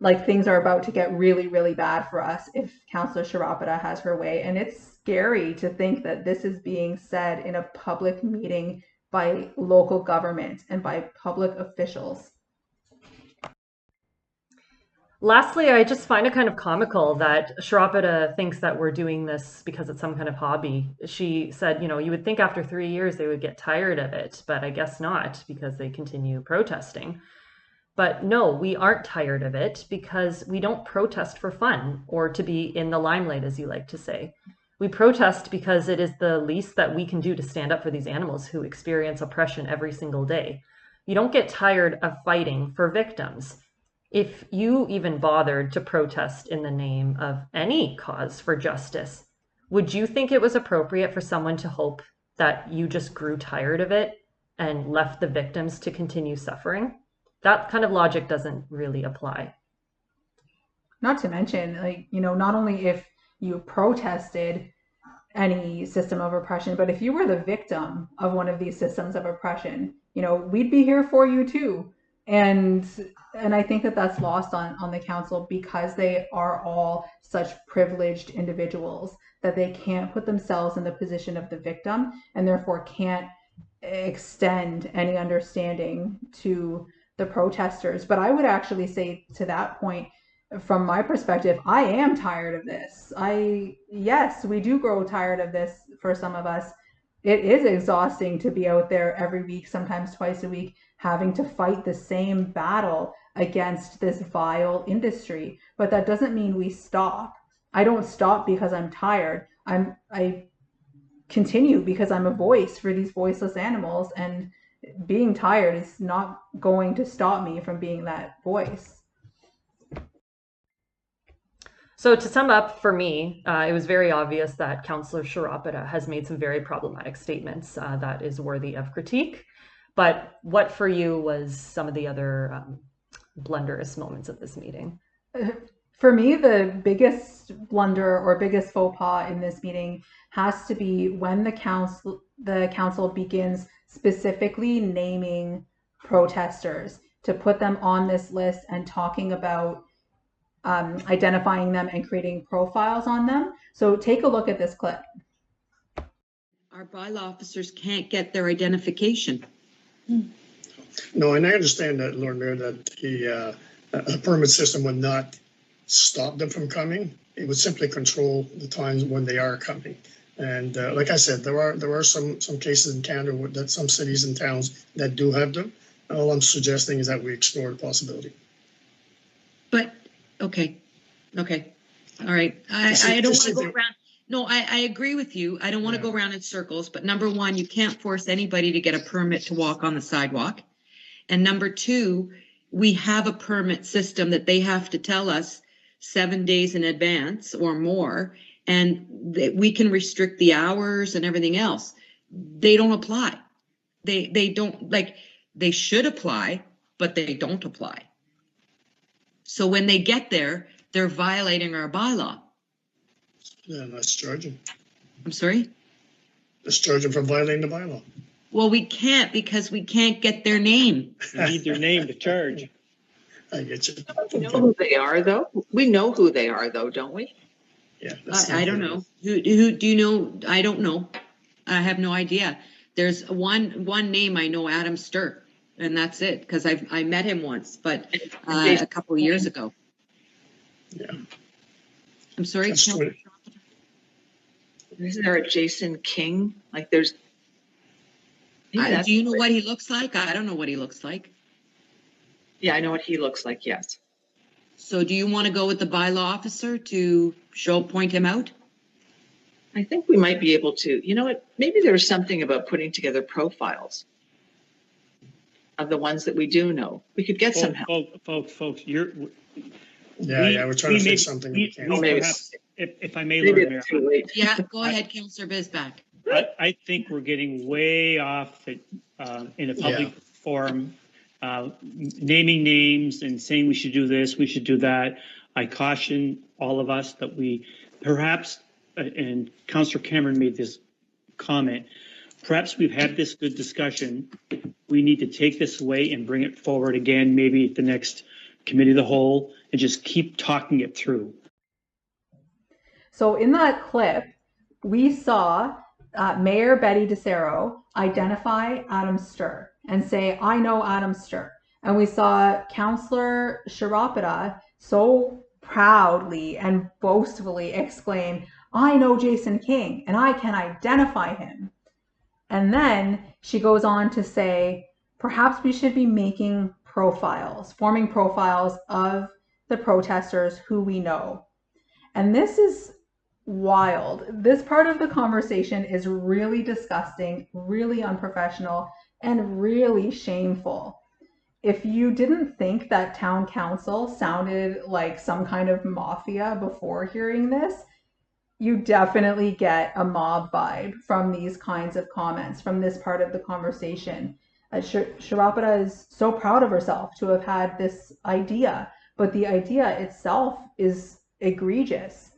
like things are about to get really, really bad for us if Councillor Sharapita has her way. And it's scary to think that this is being said in a public meeting by local government and by public officials. Lastly, I just find it kind of comical that Sharapita thinks that we're doing this because it's some kind of hobby. She said, you know, you would think after 3 years they would get tired of it, but I guess not, because they continue protesting. But no, we aren't tired of it, because we don't protest for fun or to be in the limelight, as you like to say. We protest because it is the least that we can do to stand up for these animals who experience oppression every single day. You don't get tired of fighting for victims. If you even bothered to protest in the name of any cause for justice, would you think it was appropriate for someone to hope that you just grew tired of it and left the victims to continue suffering? That kind of logic doesn't really apply. Not to mention, like, you know, not only if you protested any system of oppression, but if you were the victim of one of these systems of oppression, you know, we'd be here for you too. And I think that that's lost on the council, because they are all such privileged individuals that they can't put themselves in the position of the victim, and therefore can't extend any understanding to the protesters. But I would actually say, to that point, from my perspective, I am tired of this. Yes, we do grow tired of this for some of us. it is exhausting to be out there every week, sometimes twice a week, having to fight the same battle against this vile industry. But that doesn't mean we stop. I don't stop because I'm tired. I continue because I'm a voice for these voiceless animals, and being tired is not going to stop me from being that voice. So to sum up, for me, it was very obvious that Councillor Sharapita has made some very problematic statements that is worthy of critique. But what for you was some of the other blunderous moments of this meeting? For me, the biggest blunder or biggest faux pas in this meeting has to be when the council begins specifically naming protesters, to put them on this list and talking about identifying them and creating profiles on them. So take a look at this clip. Our bylaw officers can't get their identification. No, and I understand that, Lord Mayor, that a permit system would not stop them from coming. It would simply control the times when they are coming. And like I said, there are some cases in Canada that some cities and towns that do have them. All I'm suggesting is that we explore the possibility. But okay, all right. I don't want to go around. No, I agree with you. I don't want to go around in circles. But number one, you can't force anybody to get a permit to walk on the sidewalk. And number two, we have a permit system that they have to tell us 7 days in advance or more, and we can restrict the hours and everything else. They don't apply. They don't, like, they should apply, but they don't apply. So when they get there, they're violating our bylaw. Yeah, let's charge them. I'm sorry? Let's charge them for violating the bylaw. Well, we can't, because we can't get their name. You need their name to charge. I get you. We know who they are, though. We know who they are, though, don't we? Yeah. I don't know. Who do you know? I don't know. I have no idea. There's one name I know, Adam Sturr, and that's it, because I met him once, but a couple of years ago. Yeah. I'm sorry. Isn't there a Jason King? Like there's. Do you know what he looks like? I don't know what he looks like. Yeah, I know what he looks like, yes. So do you want to go with the bylaw officer to point him out? I think we might be able to. You know what? Maybe there's something about putting together profiles of the ones that we do know. We could get some help. Folks, we're trying to fix something. Perhaps, if I may, Lord Mayor. Yeah, go ahead, Councillor Bisbach. I think we're getting way off in a public forum, naming names and saying we should do this, we should do that. I caution all of us that we perhaps, and Councillor Cameron made this comment, perhaps we've had this good discussion. We need to take this away and bring it forward again, maybe at the next committee of the whole, and just keep talking it through. So in that clip, we saw Mayor Betty DeCero identify Adam Sturr and say, I know Adam Sturr. And we saw Councillor Sharapita so proudly and boastfully exclaim, I know Jason King and I can identify him. And then she goes on to say, perhaps we should be making profiles, forming profiles of the protesters who we know. And this is wild. This part of the conversation is really disgusting, really unprofessional, and really shameful. If you didn't think that town council sounded like some kind of mafia before hearing this, you definitely get a mob vibe from these kinds of comments, from this part of the conversation. Sharapita is so proud of herself to have had this idea, but the idea itself is egregious.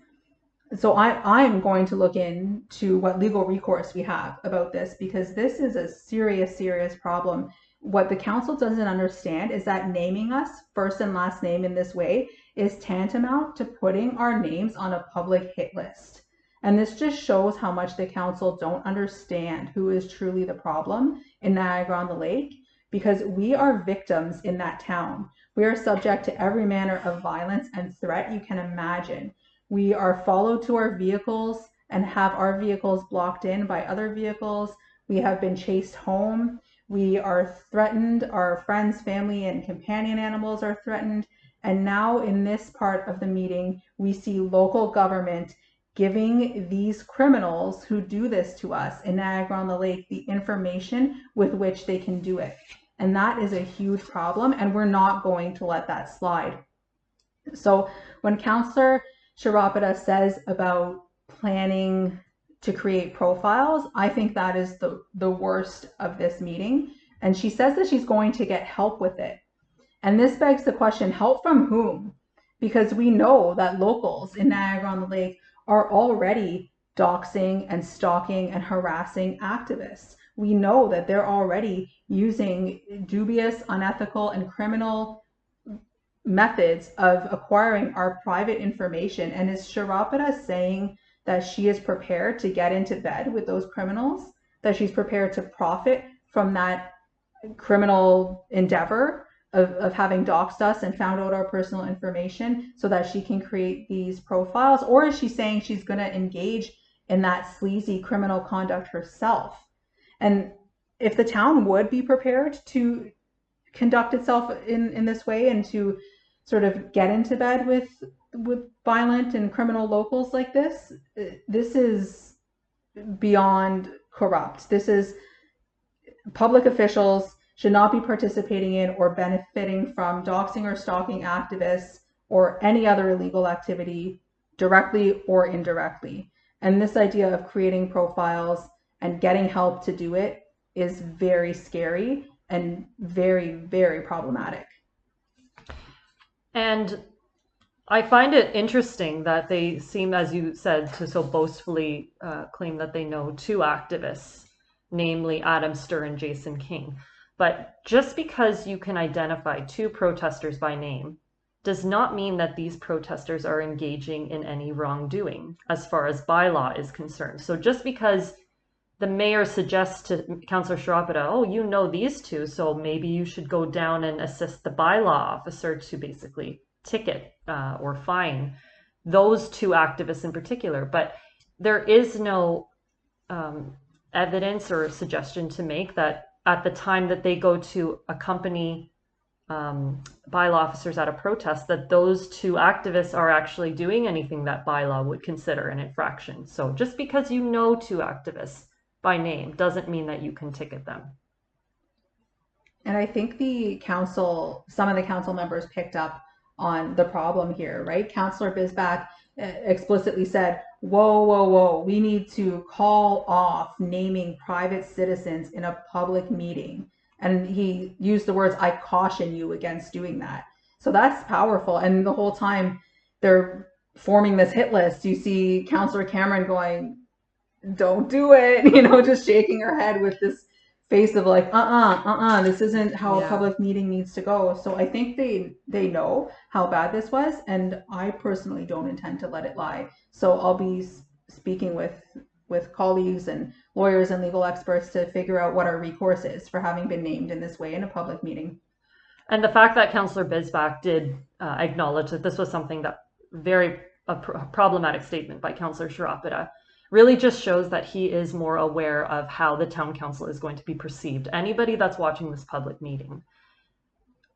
So I'm going to look into what legal recourse we have about this, because this is a serious, serious problem. What the council doesn't understand is that naming us first and last name in this way is tantamount to putting our names on a public hit list. And this just shows how much the council don't understand who is truly the problem in Niagara-on-the-Lake, because we are victims in that town. We are subject to every manner of violence and threat you can imagine. We are followed to our vehicles and have our vehicles blocked in by other vehicles. We have been chased home. We are threatened. Our friends, family, and companion animals are threatened. And now in this part of the meeting, we see local government giving these criminals who do this to us in Niagara-on-the-Lake the information with which they can do it. And that is a huge problem, and we're not going to let that slide. So when Councillor Sharapita says about planning to create profiles, I think that is the worst of this meeting. And she says that she's going to get help with it. And this begs the question, help from whom? Because we know that locals in Niagara-on-the-Lake are already doxing and stalking and harassing activists. We know that they're already using dubious, unethical, and criminal methods of acquiring our private information. And is Sharapita saying that she is prepared to get into bed with those criminals, that she's prepared to profit from that criminal endeavor of having doxed us and found out our personal information so that she can create these profiles? Or is she saying she's going to engage in that sleazy criminal conduct herself? And if the town would be prepared to conduct itself in this way and to sort of get into bed with violent and criminal locals like this, this is beyond corrupt. This is public officials should not be participating in or benefiting from doxing or stalking activists or any other illegal activity, directly or indirectly. And this idea of creating profiles and getting help to do it is very scary and very, very problematic. And I find it interesting that they seem, as you said, to so boastfully claim that they know two activists, namely Adam Sturr and Jason King. But just because you can identify two protesters by name does not mean that these protesters are engaging in any wrongdoing as far as bylaw is concerned. So just because the mayor suggests to Councillor Sharapita, oh, you know these two, so maybe you should go down and assist the bylaw officer to basically ticket or fine those two activists in particular. But there is no evidence or suggestion to make that at the time that they go to accompany bylaw officers at a protest, that those two activists are actually doing anything that bylaw would consider an infraction. So just because you know two activists by name doesn't mean that you can ticket them. And I think the council, some of the council members picked up on the problem here, right? Councillor Bisbach explicitly said, whoa, whoa, whoa, we need to call off naming private citizens in a public meeting. And he used the words, I caution you against doing that. So that's powerful. And the whole time they're forming this hit list, you see Councillor Cameron going, don't do it, you know, just shaking her head with this face of like, this isn't how a public meeting needs to go. So I think they know how bad this was, and I personally don't intend to let it lie. So I'll be speaking with colleagues and lawyers and legal experts to figure out what our recourse is for having been named in this way in a public meeting. And the fact that Councillor Bisbach did acknowledge that this was something that a problematic statement by Councillor Sharapita really just shows that he is more aware of how the town council is going to be perceived. Anybody that's watching this public meeting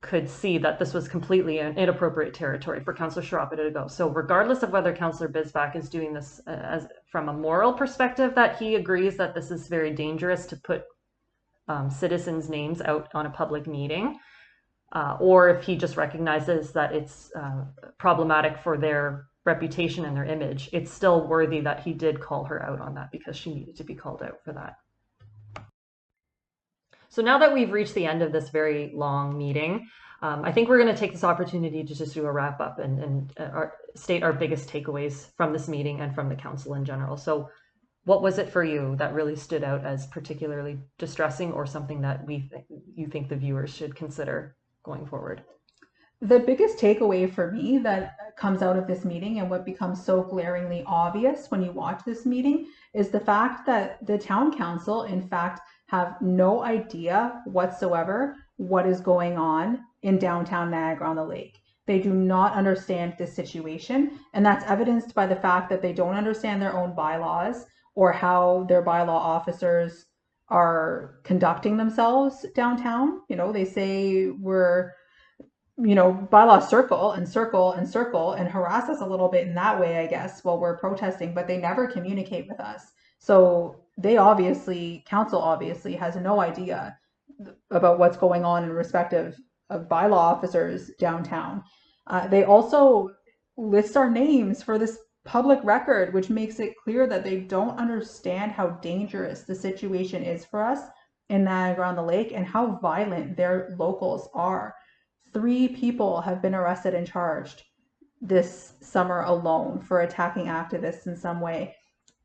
could see that this was completely an inappropriate territory for Councillor Sharapita to go. So regardless of whether Councillor Bisbach is doing this as from a moral perspective, that he agrees that this is very dangerous to put citizens' names out on a public meeting, or if he just recognizes that it's problematic for their reputation and their image, it's still worthy that he did call her out on that because she needed to be called out for that. So now that we've reached the end of this very long meeting, I think we're going to take this opportunity to just do a wrap up and state our biggest takeaways from this meeting and from the council in general. So what was it for you that really stood out as particularly distressing, or something that you think the viewers should consider going forward? The biggest takeaway for me that comes out of this meeting, and what becomes so glaringly obvious when you watch this meeting, is the fact that the town council, in fact, have no idea whatsoever what is going on in downtown Niagara-on-the-Lake. They do not understand this situation, and that's evidenced by the fact that they don't understand their own bylaws or how their bylaw officers are conducting themselves downtown. You know, they say we're, you know, bylaws circle and circle and circle and harass us a little bit in that way, I guess, while we're protesting, but they never communicate with us. So they obviously, council obviously has no idea about what's going on in respect of bylaw officers downtown. They also list our names for this public record, which makes it clear that they don't understand how dangerous the situation is for us in Niagara-on-the-Lake and how violent their locals are. 3 people have been arrested and charged this summer alone for attacking activists in some way.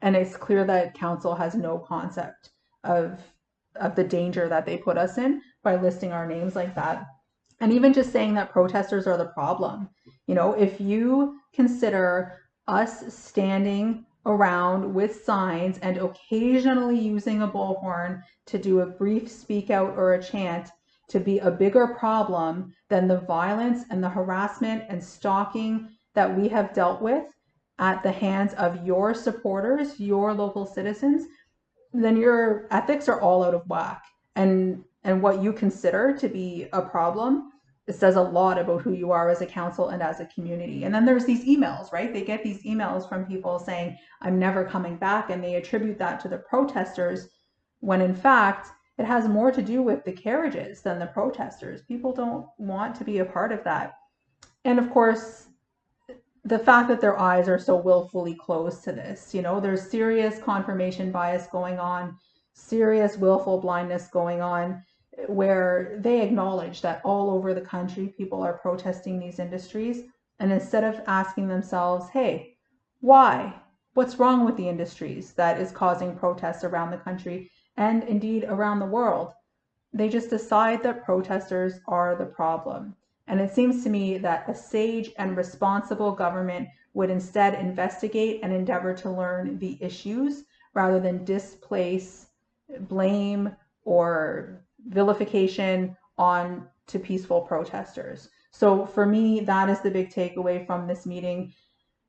And it's clear that council has no concept of the danger that they put us in by listing our names like that. And even just saying that protesters are the problem. You know, if you consider us standing around with signs and occasionally using a bullhorn to do a brief speak out or a chant to be a bigger problem than the violence and the harassment and stalking that we have dealt with at the hands of your supporters, your local citizens, then your ethics are all out of whack. And what you consider to be a problem, it says a lot about who you are as a council and as a community. And then there's these emails, right? They get these emails from people saying, I'm never coming back, and they attribute that to the protesters, when in fact, it has more to do with the carriages than the protesters. People don't want to be a part of that. And of course, the fact that their eyes are so willfully closed to this, you know, there's serious confirmation bias going on, serious willful blindness going on, where they acknowledge that all over the country, people are protesting these industries. And instead of asking themselves, hey, why? What's wrong with the industries that is causing protests around the country and indeed around the world? They just decide that protesters are the problem. And it seems to me that a sage and responsible government would instead investigate and endeavor to learn the issues rather than displace blame or vilification on to peaceful protesters. So for me, that is the big takeaway from this meeting.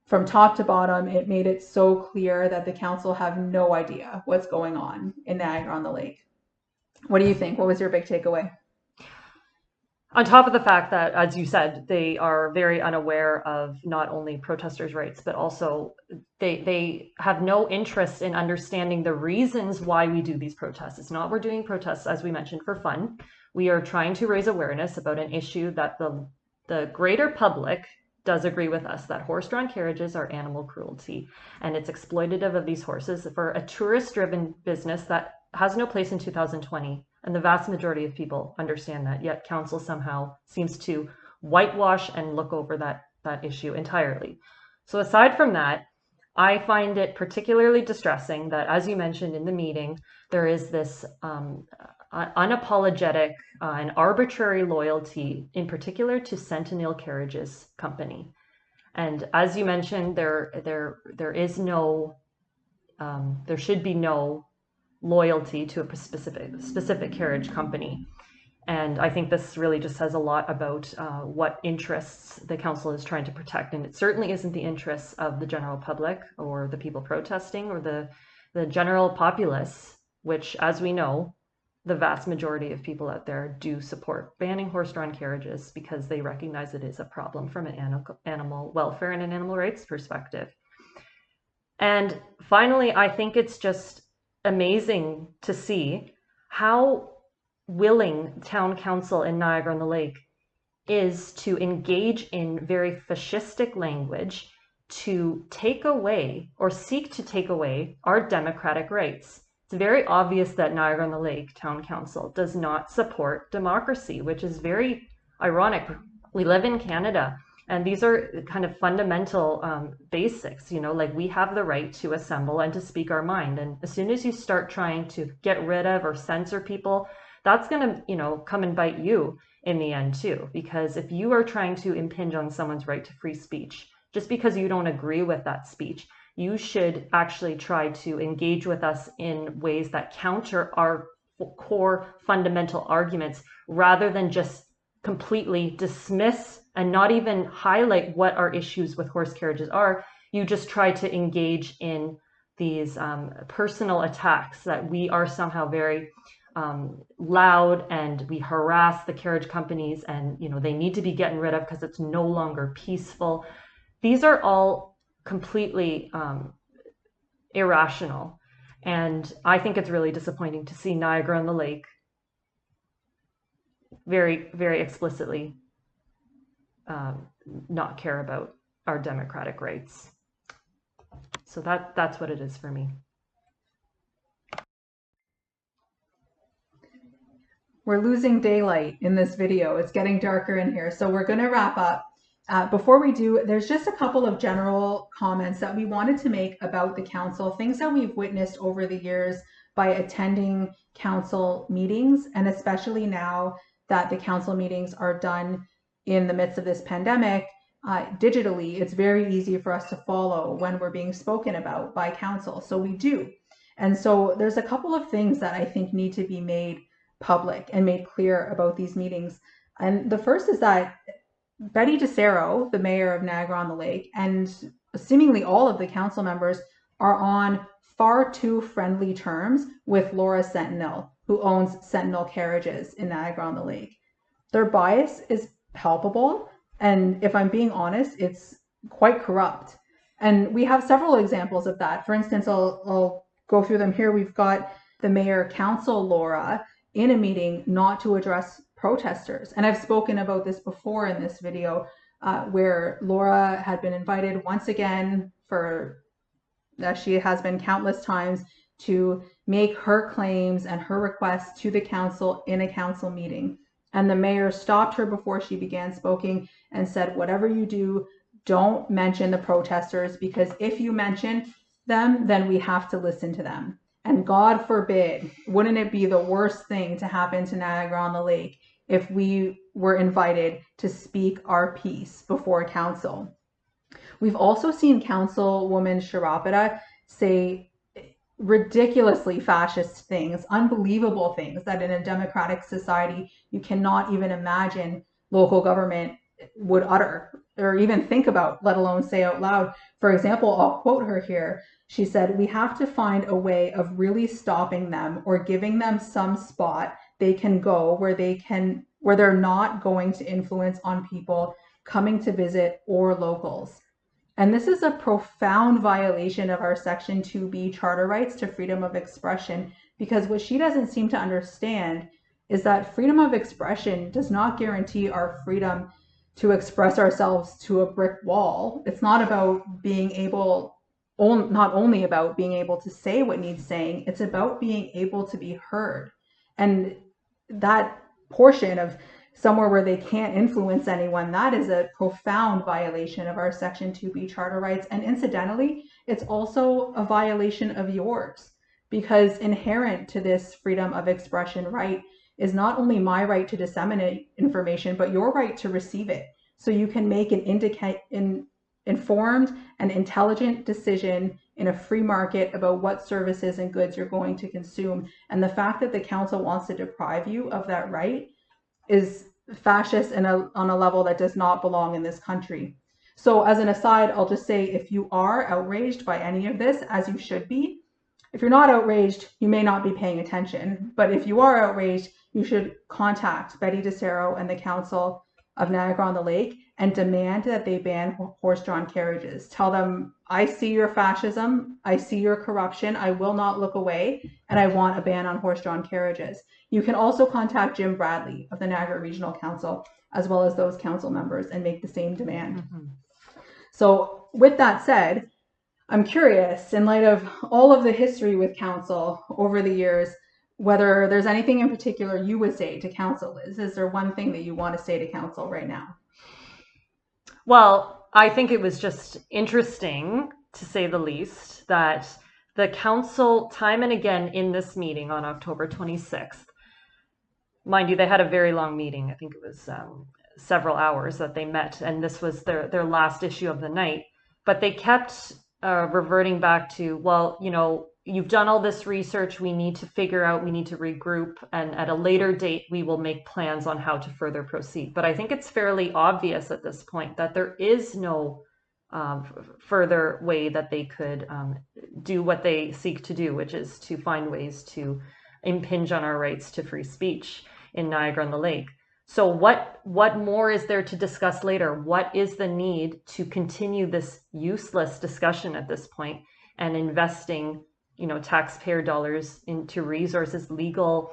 From top to bottom, it made it so clear that the council have no idea what's going on in Niagara-on-the-Lake. What do you think? What was your big takeaway? On top of the fact that, as you said, they are very unaware of not only protesters' rights, but also they have no interest in understanding the reasons why we do these protests. It's not we're doing protests, as we mentioned, for fun. We are trying to raise awareness about an issue that the greater public does agree with us, that horse-drawn carriages are animal cruelty, and it's exploitative of these horses for a tourist-driven business that has no place in 2020. And the vast majority of people understand that, yet council somehow seems to whitewash and look over that issue entirely. So aside from that, I find it particularly distressing that, as you mentioned in the meeting, there is this unapologetic and arbitrary loyalty, in particular to Sentinel Carriages Company. And as you mentioned, there should be no loyalty to a specific carriage company. And I think this really just says a lot about what interests the council is trying to protect. And it certainly isn't the interests of the general public or the people protesting or the general populace, which, as we know, the vast majority of people out there do support banning horse-drawn carriages because they recognize it is a problem from an animal welfare and an animal rights perspective. And finally, I think it's just amazing to see how willing town council in Niagara-on-the-Lake is to engage in very fascistic language to take away or seek to take away our democratic rights. It's very obvious that Niagara-on-the-Lake Town Council does not support democracy, which is very ironic. We live in Canada, and these are kind of fundamental basics, you know, like we have the right to assemble and to speak our mind. And as soon as you start trying to get rid of or censor people, that's going to, you know, come and bite you in the end too. Because if you are trying to impinge on someone's right to free speech, just because you don't agree with that speech, you should actually try to engage with us in ways that counter our core fundamental arguments rather than just completely dismiss and not even highlight what our issues with horse carriages are. You just try to engage in these personal attacks that we are somehow very loud, and we harass the carriage companies, and they need to be getting rid of because it's no longer peaceful. These are all completely irrational, and I think it's really disappointing to see Niagara-on-the-Lake very, very explicitly not care about our democratic rights. So that's what it is for me. We're losing daylight in this video. It's getting darker in here. So we're going to wrap up. Before we do, there's just a couple of general comments that we wanted to make about the council, things that we've witnessed over the years by attending council meetings, and especially now that the council meetings are done in the midst of this pandemic, digitally, it's very easy for us to follow when we're being spoken about by council. So we do. And so there's a couple of things that I think need to be made public and made clear about these meetings. And the first is that Betty DeSero, the mayor of Niagara-on-the-Lake, and seemingly all of the council members are on far too friendly terms with Laura Sentinel, who owns Sentinel Carriages in Niagara-on-the-Lake. Their bias is palpable, and if I'm being honest, it's quite corrupt. And we have several examples of that. For instance, I'll go through them here. We've got the mayor counsel Laura in a meeting not to address protesters. And I've spoken about this before in this video, where Laura had been invited once again, for as she has been countless times, to make her claims and her requests to the council in a council meeting. And the mayor stopped her before she began speaking and said, whatever you do, don't mention the protesters, because if you mention them, then we have to listen to them. And God forbid, wouldn't it be the worst thing to happen to Niagara-on-the-Lake if we were invited to speak our piece before council? We've also seen Councilwoman Sharapita say ridiculously fascist things, unbelievable things that in a democratic society you cannot even imagine local government would utter or even think about, let alone say out loud. For example, I'll quote her here. She said, "We have to find a way of really stopping them or giving them some spot they can go where they're not going to influence on people coming to visit or locals." And this is a profound violation of our Section 2B charter rights to freedom of expression, because what she doesn't seem to understand is that freedom of expression does not guarantee our freedom to express ourselves to a brick wall. It's not about being able, not only about being able to say what needs saying, it's about being able to be heard. And that portion of somewhere where they can't influence anyone, that is a profound violation of our Section 2B charter rights. And incidentally, it's also a violation of yours, because inherent to this freedom of expression right is not only my right to disseminate information, but your right to receive it. So you can make an informed and intelligent decision in a free market about what services and goods you're going to consume. And the fact that the council wants to deprive you of that right is fascist and on a level that does not belong in this country. So as an aside, I'll just say, if you are outraged by any of this, as you should be, if you're not outraged, you may not be paying attention. But if you are outraged, you should contact Betty DeSero and the Council of Niagara-on-the-Lake and demand that they ban horse-drawn carriages. Tell them, I see your fascism, I see your corruption, I will not look away, and I want a ban on horse-drawn carriages. You can also contact Jim Bradley of the Niagara Regional Council, as well as those council members, and make the same demand. So with that said, I'm curious, in light of all of the history with council over the years, whether there's anything in particular you would say to council, Liz. Is there one thing that you want to say to council right now? Well, I think it was just interesting, to say the least, that the council, time and again in this meeting on October 26th, mind you, they had a very long meeting. I think it was several hours that they met, and this was their last issue of the night. But they kept reverting back to, well, you've done all this research, we need to figure out, we need to regroup, and at a later date, we will make plans on how to further proceed. But I think it's fairly obvious at this point that there is no further way that they could do what they seek to do, which is to find ways to impinge on our rights to free speech in Niagara-on-the-Lake. So what more is there to discuss later? What is the need to continue this useless discussion at this point and investing, taxpayer dollars into resources, legal,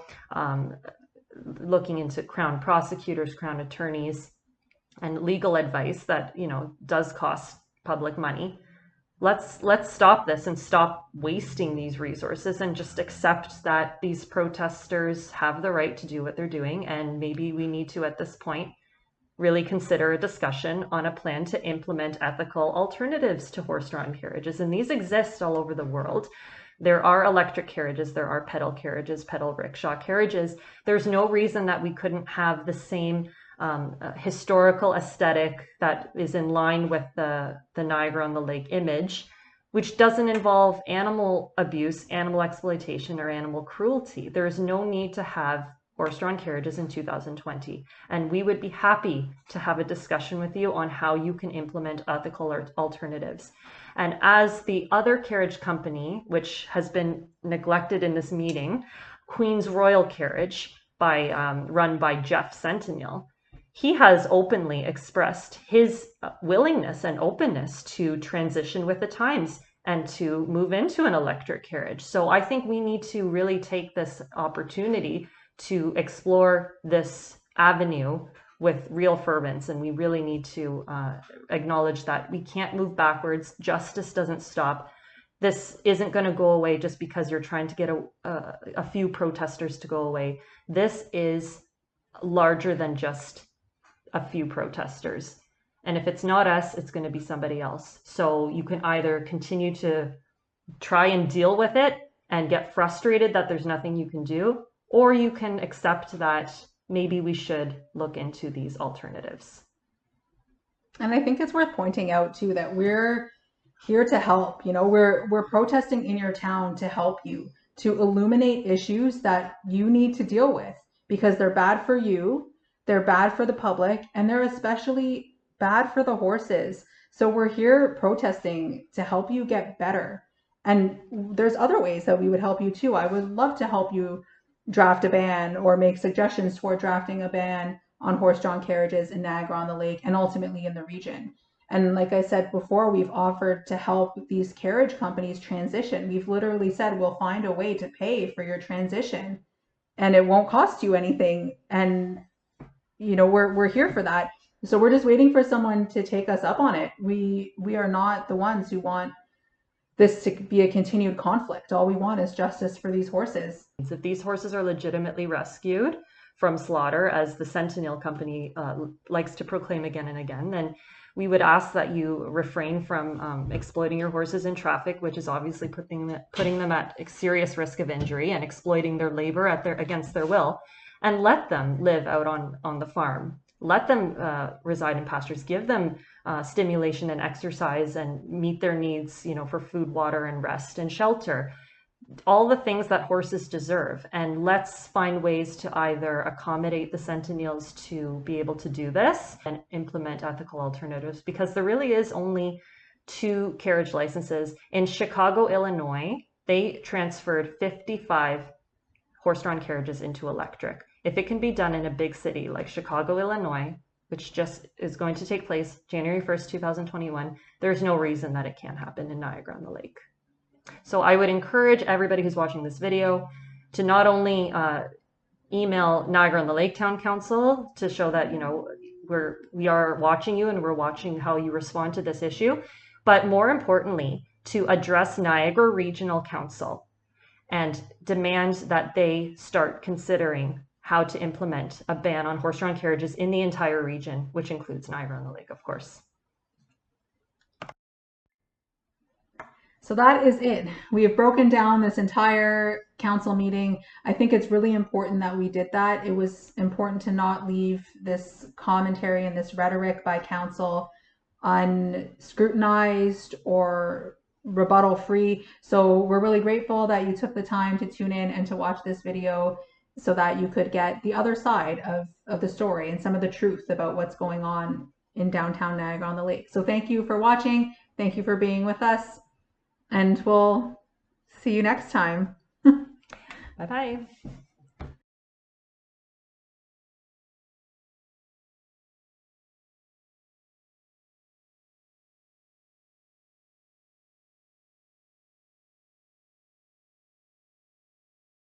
looking into Crown prosecutors, Crown attorneys, and legal advice that, does cost public money? Let's stop this and stop wasting these resources and just accept that these protesters have the right to do what they're doing. And maybe we need to, at this point, really consider a discussion on a plan to implement ethical alternatives to horse-drawn carriages. And these exist all over the world. There are electric carriages, there are pedal carriages, pedal rickshaw carriages. There's no reason that we couldn't have the same historical aesthetic that is in line with the Niagara-on-the-Lake image, which doesn't involve animal abuse, animal exploitation, or animal cruelty. There is no need to have horse-drawn carriages in 2020. And we would be happy to have a discussion with you on how you can implement ethical alternatives. And as the other carriage company, which has been neglected in this meeting, Queen's Royal Carriage, run by Jeff Sentinel, he has openly expressed his willingness and openness to transition with the times and to move into an electric carriage. So I think we need to really take this opportunity to explore this avenue with real fervence, and we really need to acknowledge that we can't move backwards. Justice doesn't stop. This isn't going to go away just because you're trying to get a few protesters to go away. This is larger than just a few protesters. And if it's not us, it's going to be somebody else. So you can either continue to try and deal with it and get frustrated that there's nothing you can do, or you can accept that maybe we should look into these alternatives. And I think it's worth pointing out too that we're here to help. We're protesting in your town to help you, to illuminate issues that you need to deal with, because they're bad for you, they're bad for the public, and they're especially bad for the horses. So we're here protesting to help you get better. And there's other ways that we would help you too. I would love to help you draft a ban or make suggestions toward drafting a ban on horse-drawn carriages in Niagara-on-the-Lake and ultimately in the region. And like I said before, we've offered to help these carriage companies transition. We've literally said we'll find a way to pay for your transition and it won't cost you anything. And we're here for that. So we're just waiting for someone to take us up on it. We are not the ones who want this to be a continued conflict. All we want is justice for these horses. If these horses are legitimately rescued from slaughter, as the Sentinel company likes to proclaim again and again, then we would ask that you refrain from exploiting your horses in traffic, which is obviously putting them at serious risk of injury and exploiting their labor against their will, and let them live out on the farm. Let them reside in pastures. Give them stimulation and exercise and meet their needs, for food, water, and rest and shelter. All the things that horses deserve. And let's find ways to either accommodate the Sentinels to be able to do this and implement ethical alternatives, because there really is only 2 carriage licenses. In Chicago, Illinois, they transferred 55 horse-drawn carriages into electric. If it can be done in a big city like Chicago, Illinois, which just is going to take place January 1st, 2021, there's no reason that it can't happen in Niagara-on-the-Lake. So I would encourage everybody who's watching this video to not only email Niagara-on-the-Lake Town Council to show that, we are watching you and we're watching how you respond to this issue, but more importantly, to address Niagara Regional Council and demand that they start considering how to implement a ban on horse-drawn carriages in the entire region, which includes Niagara-on-the-Lake, of course. So that is it. We have broken down this entire council meeting. I think it's really important that we did that. It was important to not leave this commentary and this rhetoric by council unscrutinized or rebuttal free. So we're really grateful that you took the time to tune in and to watch this video so that you could get the other side of the story and some of the truth about what's going on in downtown Niagara-on-the-Lake. So thank you for watching. Thank you for being with us. And we'll see you next time. Bye-bye.